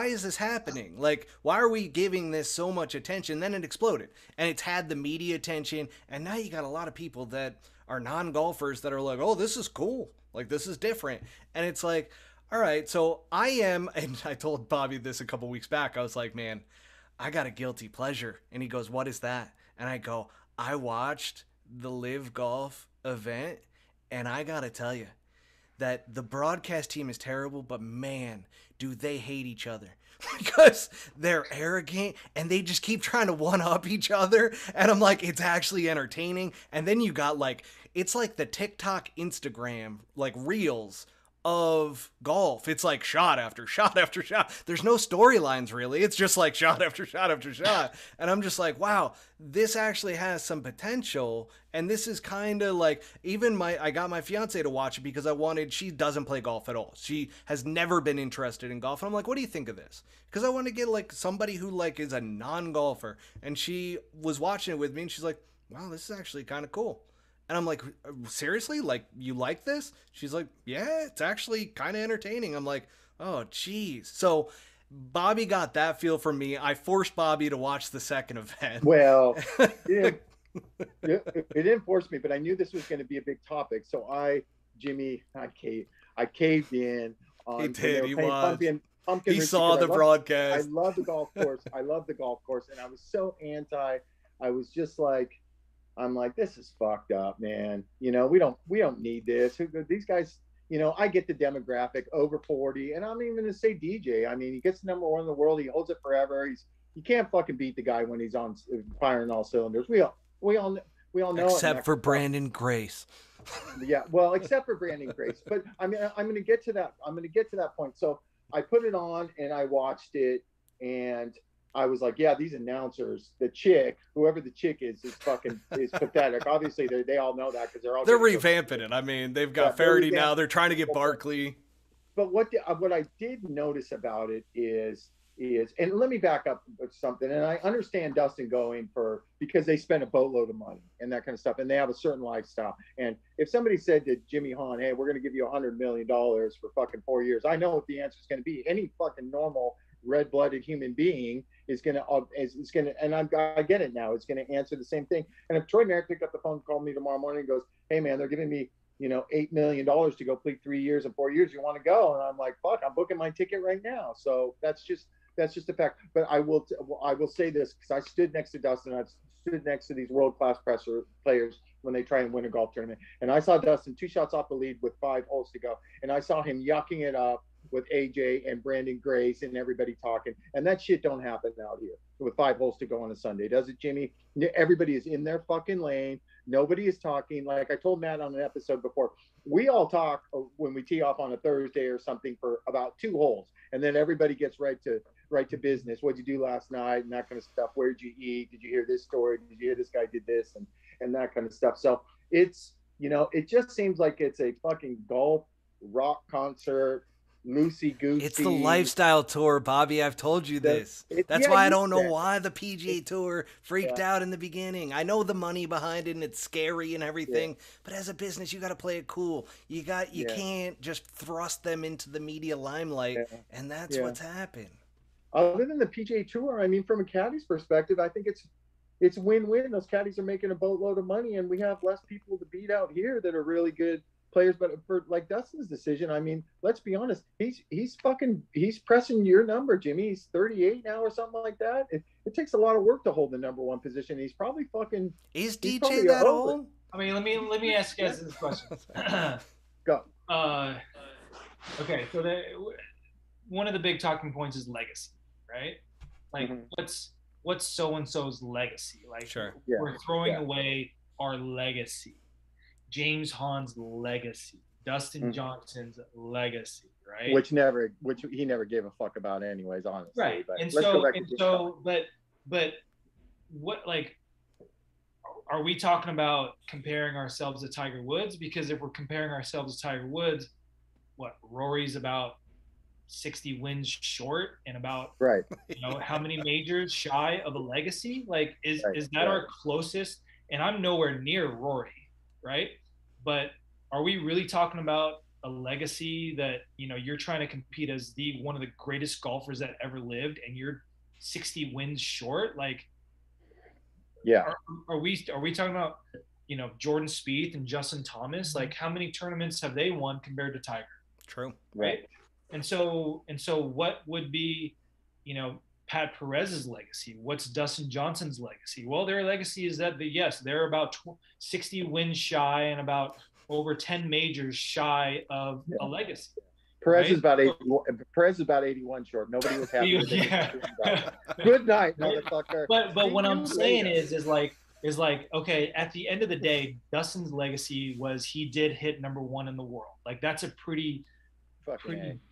is this happening? Like, why are we giving this so much attention? Then it exploded, and it's had the media attention, and now you got a lot of people that are non-golfers that are like, oh, this is cool. Like, this is different. And it's like, all right, so I am, and I told Bobby this a couple weeks back, I was like, man, I got a guilty pleasure. And he goes, what is that? And I go, I watched the Live Golf event, and I gotta tell you that the broadcast team is terrible, but man, do they hate each other. Because they're arrogant and they just keep trying to one-up each other. And I'm like, it's actually entertaining. And then you got like, it's like the TikTok, Instagram, like reels of golf. It's like shot after shot after shot. There's no storylines really. It's just like shot after shot after shot. And I'm just like, wow, this actually has some potential. And this is kind of like, even I got my fiance to watch it because she doesn't play golf at all. She has never been interested in golf. And I'm like, what do you think of this? Because I want to get like somebody who like is a non-golfer. And she was watching it with me and she's like, wow, this is actually kind of cool. And I'm like, seriously? Like, you like this? She's like, yeah, it's actually kind of entertaining. I'm like, oh, geez. So Bobby got that feel from me. I forced Bobby to watch the second event. Well, it didn't force me, but I knew this was going to be a big topic. So I caved in. He did. He was. He saw the broadcast. I love the golf course. And I was so anti. I was just like, I'm like, this is fucked up, man. You know, we don't need this. These guys, you know, I get the demographic over 40, and I'm even going to say DJ. I mean, he gets number one in the world. He holds it forever. You can't fucking beat the guy when he's on firing all cylinders. We all know. Except for Brandon Grace. Yeah, well, except for Brandon Grace. But I mean, I'm going to get to that. I'm going to get to that point. So I put it on and I watched it, and I was like, yeah, these announcers, whoever the chick is pathetic. Obviously, they all know that because they're revamping it. I mean, they've got Faraday now. They're trying to get Barkley. But what I did notice about it is, and let me back up with something. And I understand Dustin going because they spend a boatload of money and that kind of stuff, and they have a certain lifestyle. And if somebody said to Jimmy Hahn, hey, we're going to give you $100 million for fucking 4 years, I know what the answer is going to be. Any fucking normal red-blooded human being is gonna, and I get it now. It's gonna answer the same thing. And if Troy Merritt picked up the phone, called me tomorrow morning, and goes, "Hey man, they're giving me, $8 million to go play 3 years and 4 years. You want to go?" And I'm like, "Fuck, I'm booking my ticket right now." So that's just a fact. But I will say this because I stood next to Dustin. I've stood next to these world-class players when they try and win a golf tournament, and I saw Dustin 2 shots off the lead with 5 holes to go, and I saw him yucking it up with AJ and Brandon Grace and everybody talking. And that shit don't happen out here with 5 holes to go on a Sunday. Does it, Jimmy? Everybody is in their fucking lane. Nobody is talking. Like I told Matt on an episode before, we all talk when we tee off on a Thursday or something for about 2 holes. And then everybody gets right to business. What'd you do last night? And that kind of stuff. Where'd you eat? Did you hear this story? Did you hear this guy did this? And that kind of stuff. So it's, it just seems like it's a fucking golf rock concert. loosey goosey. It's the lifestyle tour, Bobby. I've told you this. That's why I don't know why the PGA Tour freaked out in the beginning. I know the money behind it and it's scary and everything, but as a business, you got to play it cool. You can't just thrust them into the media limelight, and that's what's happened. Other than the PGA Tour, I mean, from a caddy's perspective, I think it's win-win. Those caddies are making a boatload of money, and we have less people to beat out here that are really good players. But for like Dustin's decision, I mean, let's be honest, he's pressing your number, Jimmy. He's 38 now or something like that. It takes a lot of work to hold the number one position. He's probably fucking. Is DJ that old? I mean, let me ask you guys this question. Go. Okay, so one of the big talking points is legacy, right? Like, what's so and so's legacy? Like, we're throwing away our legacy. James Hahn's legacy, Dustin Johnson's legacy, right? Which he never gave a fuck about, anyways, honestly. Right, but but what, like, are we talking about comparing ourselves to Tiger Woods? Because if we're comparing ourselves to Tiger Woods, what, Rory's about 60 wins short and about how many majors shy of a legacy? Like, is that our closest? And I'm nowhere near Rory, right? But are we really talking about a legacy that, you're trying to compete as one of the greatest golfers that ever lived, and you're 60 wins short? Like, are we talking about, Jordan Spieth and Justin Thomas? Like, how many tournaments have they won compared to Tiger? True. Right. And so what would be, Pat Perez's legacy? What's Dustin Johnson's legacy? Well, their legacy is that they're about 60 wins shy and about over 10 majors shy of a legacy. Perez is about 81 short. Nobody was happy with it. Good night, motherfucker. But what I'm saying is like, okay, at the end of the day, Dustin's legacy was he did hit number one in the world. Like, that's a pretty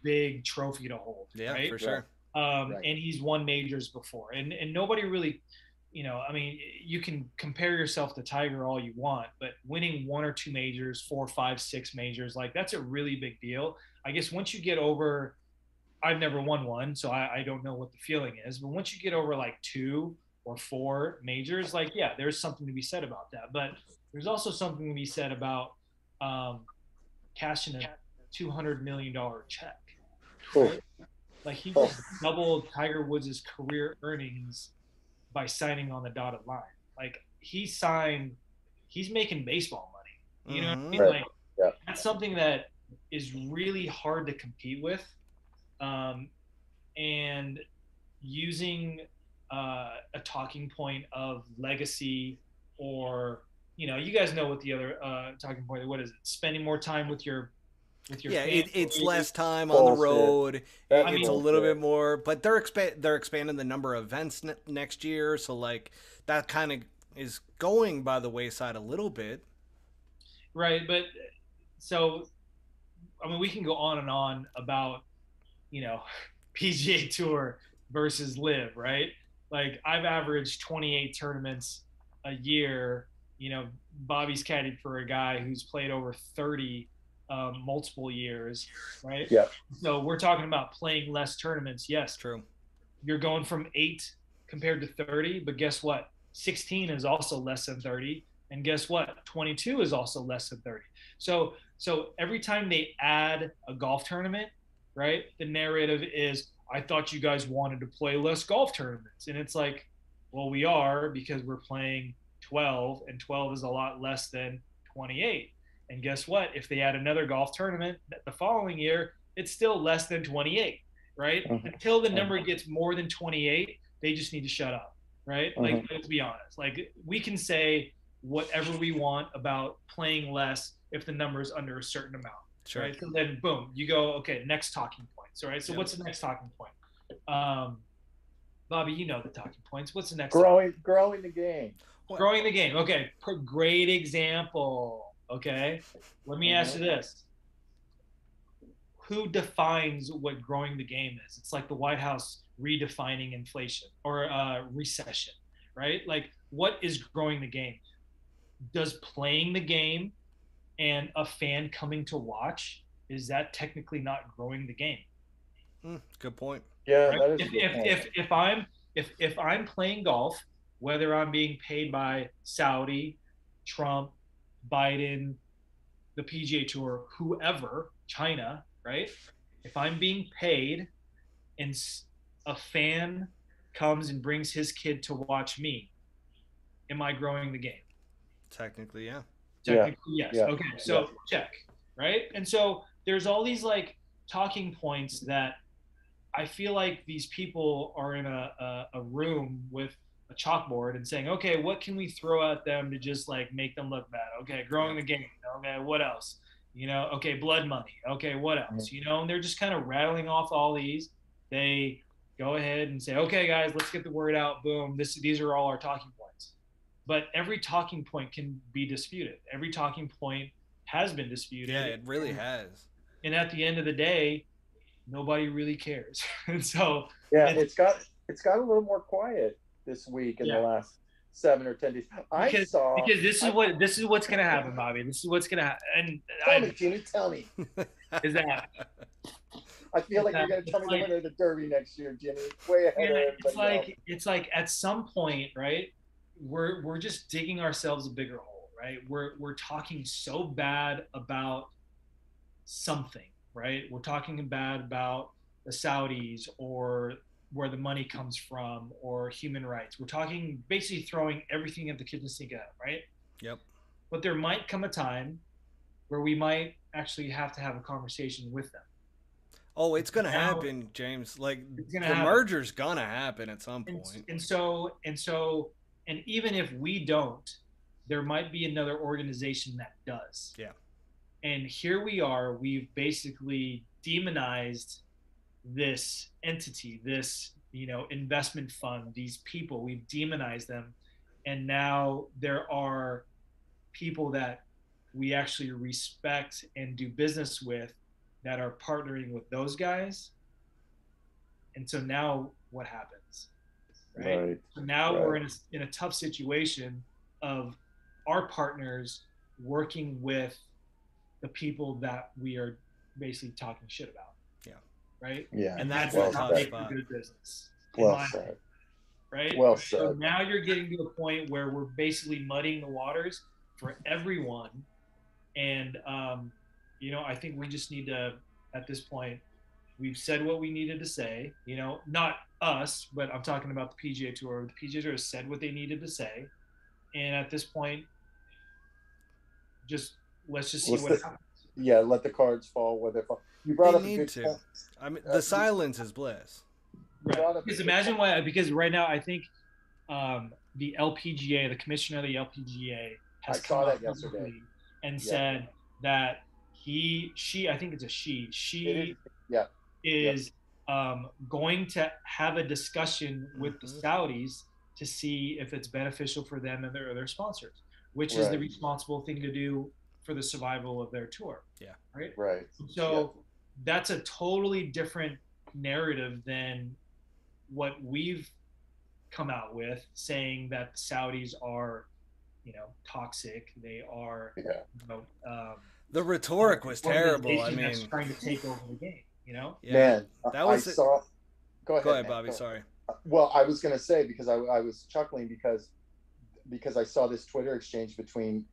big trophy to hold. Yeah, right? For sure. And he's won majors before, and nobody really, I mean, you can compare yourself to Tiger all you want, but winning 1 or 2 majors, 4, 5, 6 majors, like, that's a really big deal. I guess once you get over, I've never won one, so I don't know what the feeling is, but once you get over like 2 or 4 majors, like, there's something to be said about that. But there's also something to be said about cashing a $200 million check. Right? Like, he just doubled Tiger Woods' career earnings by signing on the dotted line. Like, he's making baseball money. You know what I mean? Like, that's something that is really hard to compete with. And using a talking point of legacy, or, you guys know what the other talking point, what is it? Spending more time with your it's less time on the road. It's a little bit more, but they're expanding the number of events next year, so like that kind of is going by the wayside a little bit. Right, but so I mean, we can go on and on about PGA Tour versus Live, right? Like, I've averaged 28 tournaments a year. Bobby's caddied for a guy who's played over 30. Multiple years, right? Yeah. So we're talking about playing less tournaments. Yes, true. You're going from 8 compared to 30, but guess what? 16 is also less than 30, and guess what? 22 is also less than 30. So every time they add a golf tournament, right? The narrative is, I thought you guys wanted to play less golf tournaments, and it's like, well, we are, because we're playing 12, and 12 is a lot less than 28. And guess what? If they add another golf tournament the following year, it's still less than 28, right? Until the number gets more than 28, they just need to shut up, right? Like, let's be honest. Like, we can say whatever we want about playing less if the number is under a certain amount, right? So then, boom, you go, okay, next talking points, all right? So what's the next talking point? Bobby, you know the talking points. What's the next? Growing the game. Growing the game. Okay, great example. Okay, let me ask you this. Who defines what growing the game is? It's like the White House redefining inflation or recession, right? Like, what is growing the game? Does playing the game and a fan coming to watch is that technically not growing the game? Good point. Yeah, Right? that is a good point. If I'm playing golf, whether I'm being paid by Saudi, Trump, Biden, the PGA Tour, whoever, China, right? If I'm being paid and a fan comes and brings his kid to watch me, am I growing the game? Technically, yeah. Yeah, Technically, yes. yeah, Okay, yeah. so check, right? And so there's all these like talking points that I feel like these people are in a room with a chalkboard and saying, okay, what can we throw at them to just like make them look bad? Okay, growing Yep. the game. Okay, what else? You know, okay, blood money. Okay, what else? Mhm. You know, and they're just kind of rattling off all these. They go ahead and say, okay, guys, let's get the word out. Boom. These are all our talking points. But every talking point can be disputed. Every talking point has been Yeah, disputed. it really has. And at the end of the day, nobody really cares. And so Yeah, it's it's got a little more quiet this week in the yeah, last 7 or 10 days. because this is what's gonna happen, Bobby. This is what's gonna happen. And Tell me, Jimmy, tell me. is that I feel like that you're going to tell me like, the winner of the Derby next year, Jimmy. Way ahead of everybody else. it's like at some point, right? We're just digging ourselves a bigger hole, right? We're talking so bad about something, right? We're talking bad about the Saudis or where the money comes from or human rights. We're talking basically throwing everything at the kitchen sink at them, right? Yep. But there might come a time where we might actually have to have a conversation with them. Oh, it's gonna Now happen, James. Like it's gonna the happen. merger's gonna happen at some And, point. and even if we don't, there might be another organization that does. Yeah. And here we are, we've basically demonized this entity, this, you know, investment fund, these people, we've demonized them. And now there are people that we actually respect and do business with that are partnering with those guys. And so now what happens? Right. So now we're in a tough situation of our partners working with the people that we are basically talking shit about. Yeah. Right. Yeah. And that's well a tough said. spot. Good business. Well said. Right. Well So said. now you're getting to a point where we're basically muddying the waters for everyone. And, you know, I think we just need to, at this point, we've said what we needed to say, you know, not us, but I'm talking about the PGA Tour. The PGA Tour has said what they needed to say. And at this point, let's just see what happens. Yeah, let the cards fall where they fall. You brought up a good point. I mean, the silence is bliss. Right. Because imagine why, because right now I think the LPGA, the commissioner of the LPGA, has come out yesterday and said that she, I think it's a she is going to have a discussion with the Saudis to see if it's beneficial for them and their sponsors, which is the responsible thing to do for the survival of their tour. Yeah. Right. Right. So that's a totally different narrative than what we've come out with, saying that the Saudis are, you know, toxic. They are, you know, the rhetoric was terrible. I mean, trying to take over the game. You know, man, that was. Go ahead, Bobby. Sorry. Well, I was going to say because I was chuckling because I saw this Twitter exchange between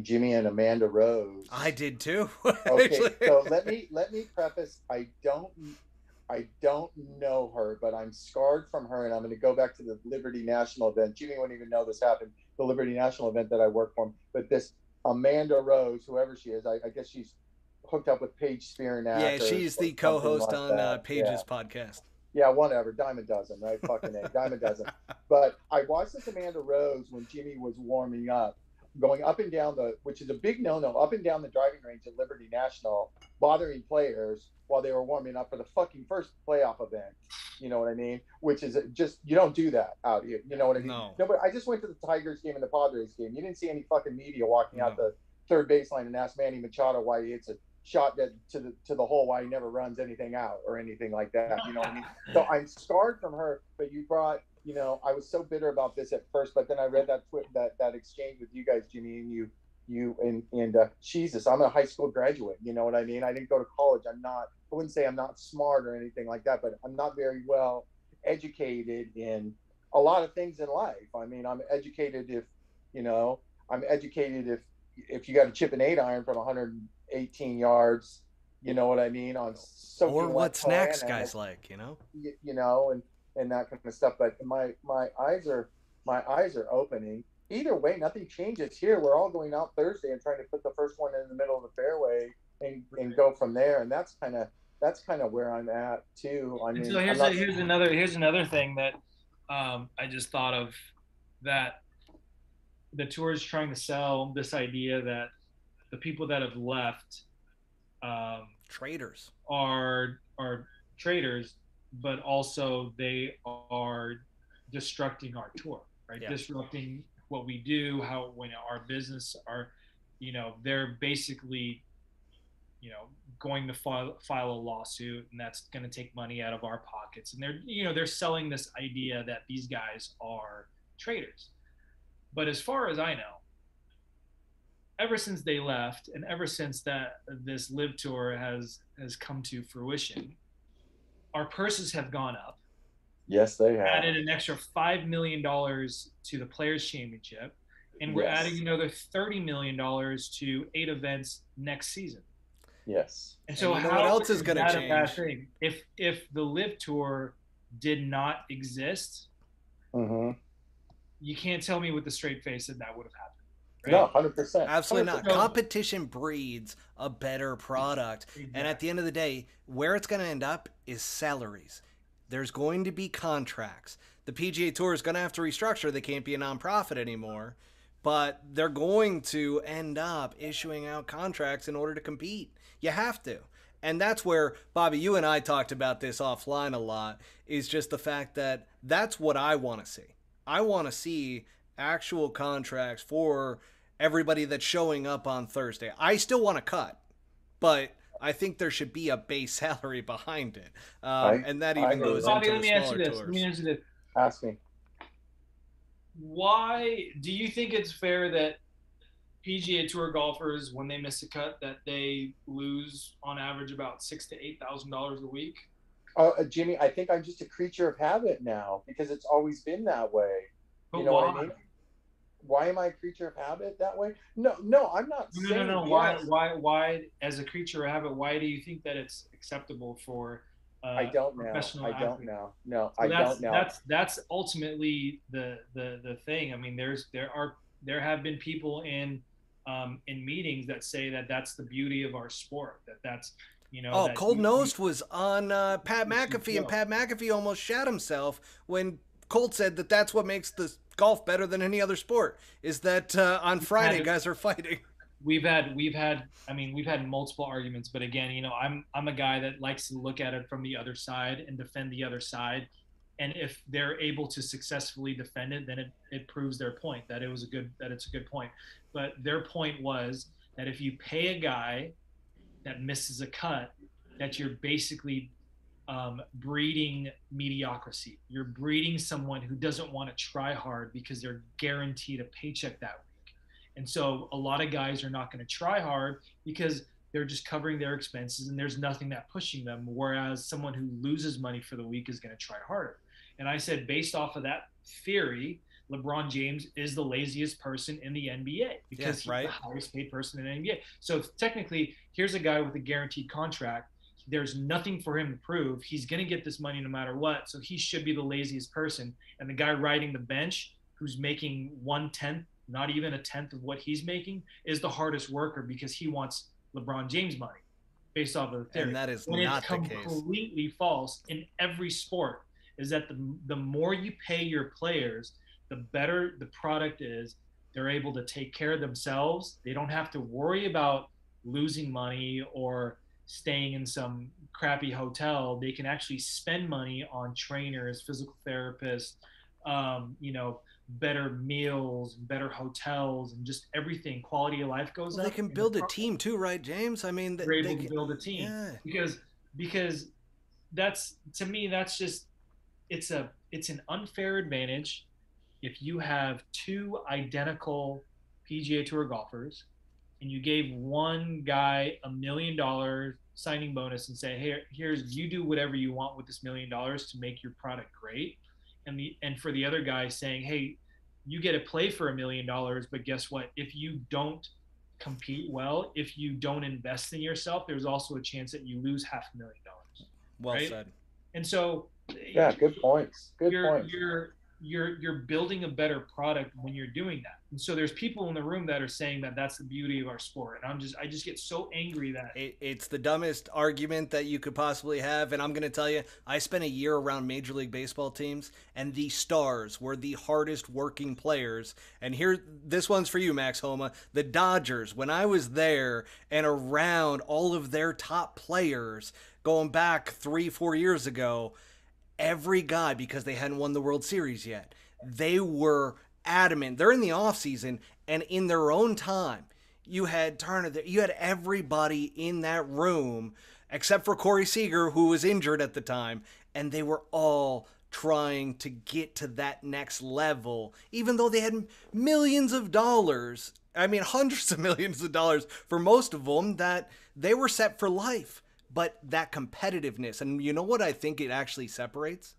Jimmy and Amanda Rose. I did too. Okay, so let me preface. I don't know her, but I'm scarred from her, and I'm going to go back to the Liberty National event. Jimmy wouldn't even know this happened. The Liberty National event that I work for, but this Amanda Rose, whoever she is, I guess she's hooked up with Paige Spiranak. Yeah, she's the co-host on Paige's podcast. Yeah, whatever. Dime a dozen, right? Fucking A, dime a dozen. But I watched this Amanda Rose when Jimmy was warming up, going up and down which is a big no-no, up and down the driving range at Liberty National, bothering players while they were warming up for the fucking first playoff event. You know what I mean? Which is just, you don't do that out here. You know what I mean? No, but I just went to the Tigers game and the Padres game. You didn't see any fucking media walking out the third baseline and ask Manny Machado why he hits a shot dead to the hole, why he never runs anything out or anything like that. You know what I mean? So I'm scarred from her, but you brought, I was so bitter about this at first, but then I read that exchange with you guys, Jimmy, and Jesus, I'm a high school graduate. You know what I mean? I didn't go to college. I wouldn't say I'm not smart or anything like that, but I'm not very well educated in a lot of things in life. I mean, I'm educated you know, I'm educated if you got to chip an 8-iron from 118 yards, you know what I mean, on soaking or what wet snacks Clan, guys like, you know. you know, and that kind of stuff. But my eyes are opening. Either way, nothing changes here. We're all going out Thursday and trying to put the first one in the middle of the fairway and go from there. And that's kind of where I'm at too. I And mean, so here's another thing that I just thought of, that the tour is trying to sell this idea that the people that have left Traders. are traders, but also they are destructing our tour, right? Yeah. Disrupting what we do, how when our business are, they're basically, going to file a lawsuit, and that's going to take money out of our pockets. And they're selling this idea that these guys are traders. But as far as I know, ever since they left, and ever since that this live tour has come to fruition, our purses have gone up. Yes, they have. Added an extra $5 million to the Players Championship, and we're adding another $30 million to 8 events next season. Yes. And so, and what else is going to change? A bad thing? If the live tour did not exist, you can't tell me with a straight face that would have happened. Right? No, 100%. Absolutely not. Competition breeds a better product. Exactly. And at the end of the day, where it's going to end up is salaries. There's going to be contracts. The PGA Tour is going to have to restructure. They can't be a nonprofit anymore. But they're going to end up issuing out contracts in order to compete. You have to. And that's where, Bobby, you and I talked about this offline a lot, is just the fact that that's what I want to see. I want to see actual contracts for everybody that's showing up on Thursday. I still want to cut, but I think there should be a base salary behind it. And that even goes into the smaller tours. Let me answer this. Ask me. Why do you think it's fair that PGA Tour golfers, when they miss a cut, that they lose on average about $6,000 to $8,000 a week? Jimmy, I think I'm just a creature of habit now, because it's always been that way. But you know why? what I mean? Why am I a creature of habit that way? No, I'm not saying. No. Why, as a creature of habit, why do you think that it's acceptable for I don't know. I don't know. No, I don't know. That's ultimately the thing. I mean, there have been people in meetings that say that that's the beauty of our sport. That's Colt Knost was on Pat McAfee, and Pat McAfee almost shat himself when Colt said that that's what makes the golf better than any other sport, is that on Friday guys are fighting. We've had multiple arguments, but again, I'm a guy that likes to look at it from the other side and defend the other side. And if they're able to successfully defend it, then it proves their point that it's a good point. But their point was that if you pay a guy that misses a cut, that you're basically breeding mediocrity. You're breeding someone who doesn't want to try hard because they're guaranteed a paycheck that week. And so a lot of guys are not going to try hard because they're just covering their expenses and there's nothing that pushing them. Whereas someone who loses money for the week is going to try harder. And I said, based off of that theory, LeBron James is the laziest person in the NBA because he's the highest paid person in the NBA. So technically, here's a guy with a guaranteed contract. There's nothing for him to prove. He's going to get this money no matter what. So he should be the laziest person. And the guy riding the bench who's making 1/10, not even a tenth of what he's making, is the hardest worker because he wants LeBron James money based off of the theory. And that is when not it's the case. Completely false in every sport, is that the more you pay your players, the better the product is. They're able to take care of themselves. They don't have to worry about losing money or staying in some crappy hotel. They can actually spend money on trainers, physical therapists, better meals, better hotels, and just everything. Quality of life goes up. They can build a team too, right, James? I mean, they're able to build a team because that's, to me, that's just, it's an unfair advantage if you have two identical PGA Tour golfers and you gave one guy $1 million signing bonus and say, hey, here's, you do whatever you want with this $1 million to make your product great, and for the other guy saying, hey, you get to play for $1 million, but guess what? If you don't compete well, if you don't invest in yourself, there's also a chance that you lose $500,000. Well right? said. And so, yeah, good points. Good points. You're building a better product when you're doing that. And so there's people in the room that are saying that that's the beauty of our sport. And I just get so angry that it's the dumbest argument that you could possibly have. And I'm going to tell you, I spent a year around Major League Baseball teams, and the stars were the hardest working players. And here, this one's for you, Max Homa. The Dodgers, when I was there and around all of their top players going back 3-4 years ago, every guy, because they hadn't won the World Series yet, they were adamant. They're in the offseason, and in their own time, you had Turner, you had everybody in that room, except for Corey Seager, who was injured at the time, and they were all trying to get to that next level, even though they had millions of dollars, I mean hundreds of millions of dollars for most of them, that they were set for life. But that competitiveness, and you know what I think it actually separates,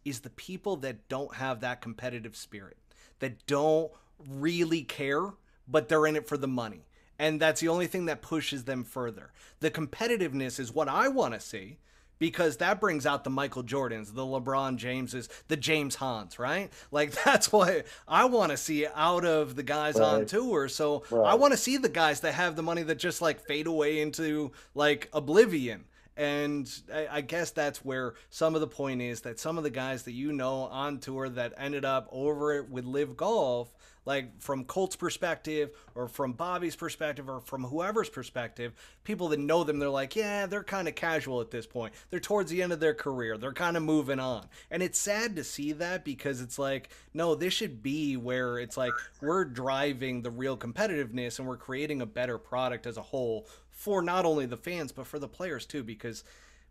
is the people that don't have that competitive spirit, that don't really care, but they're in it for the money. And that's the only thing that pushes them further. The competitiveness is what I want to see, because that brings out the Michael Jordans, the LeBron Jameses, the James Hans, right? Like, that's what I want to see out of the guys on tour. So I want to see the guys that have the money that just like fade away into like oblivion. And I guess that's where some of the point is, that some of the guys that you know on tour that ended up over with Live Golf, like from Colt's perspective or from Bobby's perspective or from whoever's perspective, people that know them, they're like, yeah, they're kind of casual at this point. They're towards the end of their career. They're kind of moving on. And it's sad to see that, because it's like, no, this should be where it's like we're driving the real competitiveness and we're creating a better product as a whole for not only the fans, but for the players too, because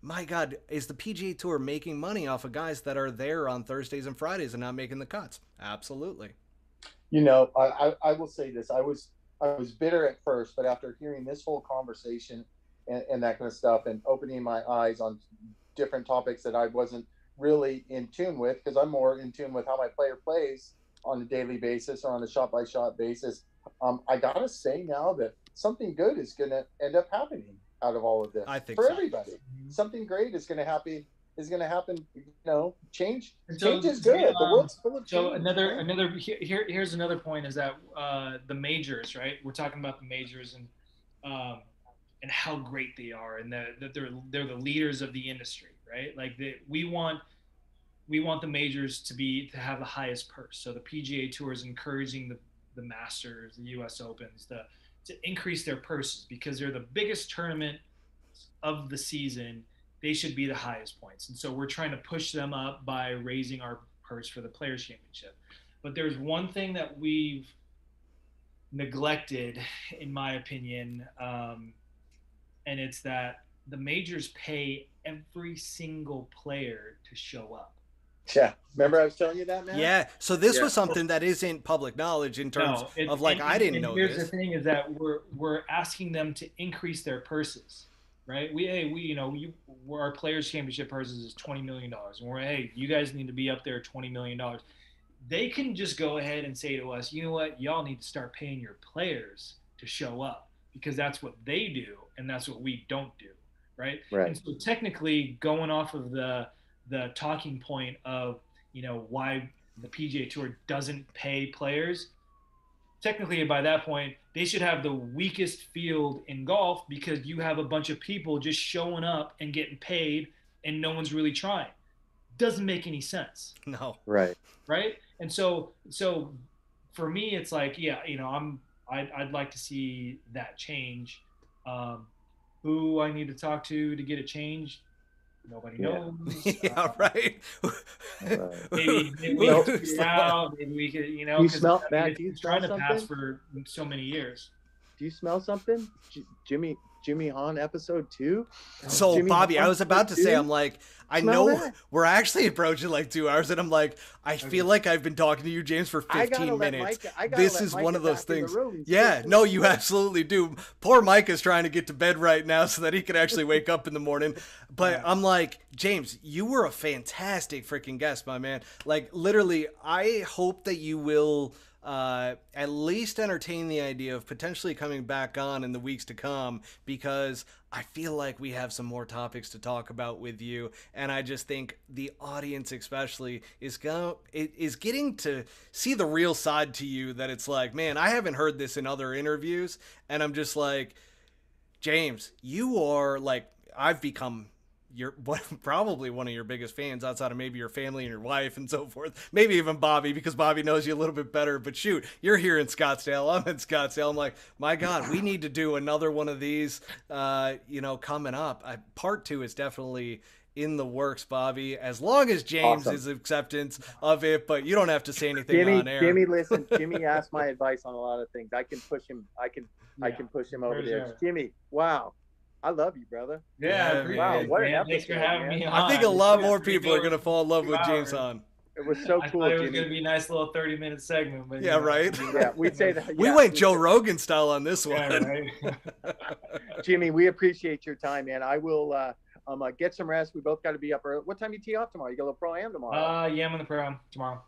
my God, is the PGA Tour making money off of guys that are there on Thursdays and Fridays and not making the cuts? Absolutely. You know, I will say this. I was bitter at first, but after hearing this whole conversation and that kind of stuff, and opening my eyes on different topics that I wasn't really in tune with, because I'm more in tune with how my player plays on a daily basis or on a shot-by-shot basis, I got to say now that something good is going to end up happening out of all of this. I think for so. Everybody. Something great is going to happen. You know, change so, is good. The world's full of change. So here's another point, is that the majors, right? We're talking about the majors and how great they are, and that they're the leaders of the industry, right? Like we want the majors to have the highest purse. So the PGA Tour is encouraging the Masters, the U.S. Opens, to increase their purses, because they're the biggest tournament of the season. They should be the highest points. And so we're trying to push them up by raising our purse for the Players' Championship. But there's one thing that we've neglected, in my opinion, and it's that the majors pay every single player to show up. Yeah. Remember I was telling you that, man? Yeah. So this was something that isn't public knowledge in terms of like, I didn't know here's this. The thing is that we're asking them to increase their purses. Right, our Players' Championship purses is $20 million, and you guys need to be up there $20 million. They can just go ahead and say to us, you know what, y'all need to start paying your players to show up, because that's what they do and that's what we don't do, right? And so technically, going off of the talking point of why the PGA Tour doesn't pay players, technically by that point they should have the weakest field in golf, because you have a bunch of people just showing up and getting paid and no one's really trying. Doesn't make any sense. No. Right. And so for me, it's like, I'd like to see that change. Who I need to talk to get it changed, nobody knows. Yeah, right. Maybe we can figure it out. Maybe we could, you smell that? It's trying to pass for so many years. Do you smell something? Jimmy Jimmy Hahn episode 2. So Jimmy Bobby, Hahn I was about to say, 2? I'm like, I Smell know that? we're actually approaching like 2 hours, and I'm like, I feel like I've been talking to you, James, for 15 minutes. This is one of those things. Yeah, no, you absolutely do. Poor Mike is trying to get to bed right now so that he can actually wake up in the morning. But I'm like, James, you were a fantastic freaking guest, my man. Like, literally, I hope that you will at least entertain the idea of potentially coming back on in the weeks to come, because I feel like we have some more topics to talk about with you, and I just think the audience especially is getting to see the real side to you, that it's like, man, I haven't heard this in other interviews, and I'm just like, James, you are like, I've become probably one of your biggest fans outside of maybe your family and your wife and so forth. Maybe even Bobby, because Bobby knows you a little bit better. But shoot, you're here in Scottsdale. I'm in Scottsdale. I'm like, my God, we need to do another one of these, coming up. Part 2 is definitely in the works, Bobby, as long as James is acceptance of it, but you don't have to say anything on air. Jimmy, listen, Jimmy asked my advice on a lot of things. I can push him. I can push him over the edge. Jimmy, wow. I love you, brother. Yeah, wow, what an episode, thanks for having me on. I think a lot more people are going to fall in love with James Hahn. It was so cool. It was going to be a nice little 30-minute segment. But yeah, right? Yeah, we'd say that. We went Joe Rogan style on this one. Yeah, right? Jimmy, we appreciate your time, man. I will get some rest. We both got to be up early. What time do you tee off tomorrow? You got a little pro-am tomorrow? Yeah, I'm in the pro-am tomorrow.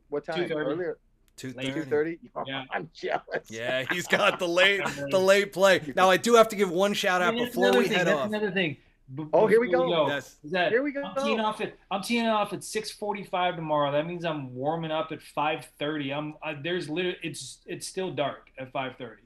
What time? 2:30. Earlier? 2:30. Yeah. I'm jealous. Yeah, he's got the late play. Now I do have to give one shout out before we head off. Another thing. Here we go. Yes. Here we go. I'm teeing off at 6:45 tomorrow. That means I'm warming up at 5:30. It's still dark at 5:30.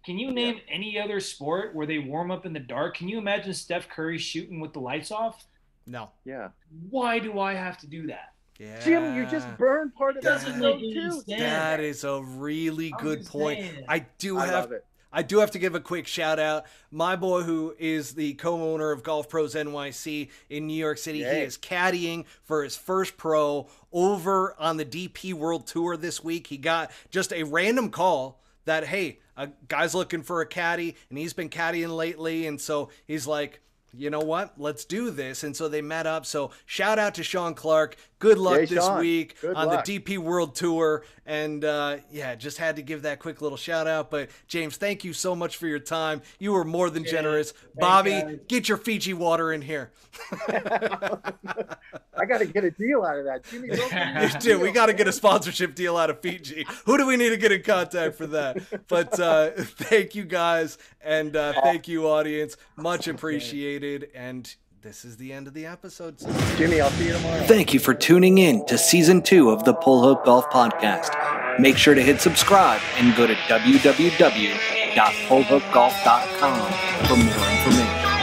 Can you name any other sport where they warm up in the dark? Can you imagine Steph Curry shooting with the lights off? No. Yeah. Why do I have to do that? Yeah. Jim, you just burned part of that Doesn't make any too. sense. That is a really good point. saying. I love it. do have to give a quick shout out. My boy, who is the co-owner of Golf Pros NYC in New York City, he is caddying for his first pro over on the DP World Tour this week. He got just a random call that, hey, a guy's looking for a caddy, and he's been caddying lately, and so he's like, you know what? Let's do this. And so they met up. So shout out to Sean Clark. Good luck this week on the DP World Tour. And just had to give that quick little shout out. But James, thank you so much for your time. You were more than generous. Thanks, Bobby, guys. Get your Fiji water in here. I got to get a deal out of that. Jimmy, we got to get a sponsorship deal out of Fiji. Who do we need to get in contact for that? But thank you guys. And thank you, audience. Much appreciated. And this is the end of the episode. Jimmy, I'll see you tomorrow. Thank you for tuning in to Season 2 of the Pull Hook Golf Podcast. Make sure to hit subscribe and go to www.pullhookgolf.com for more information.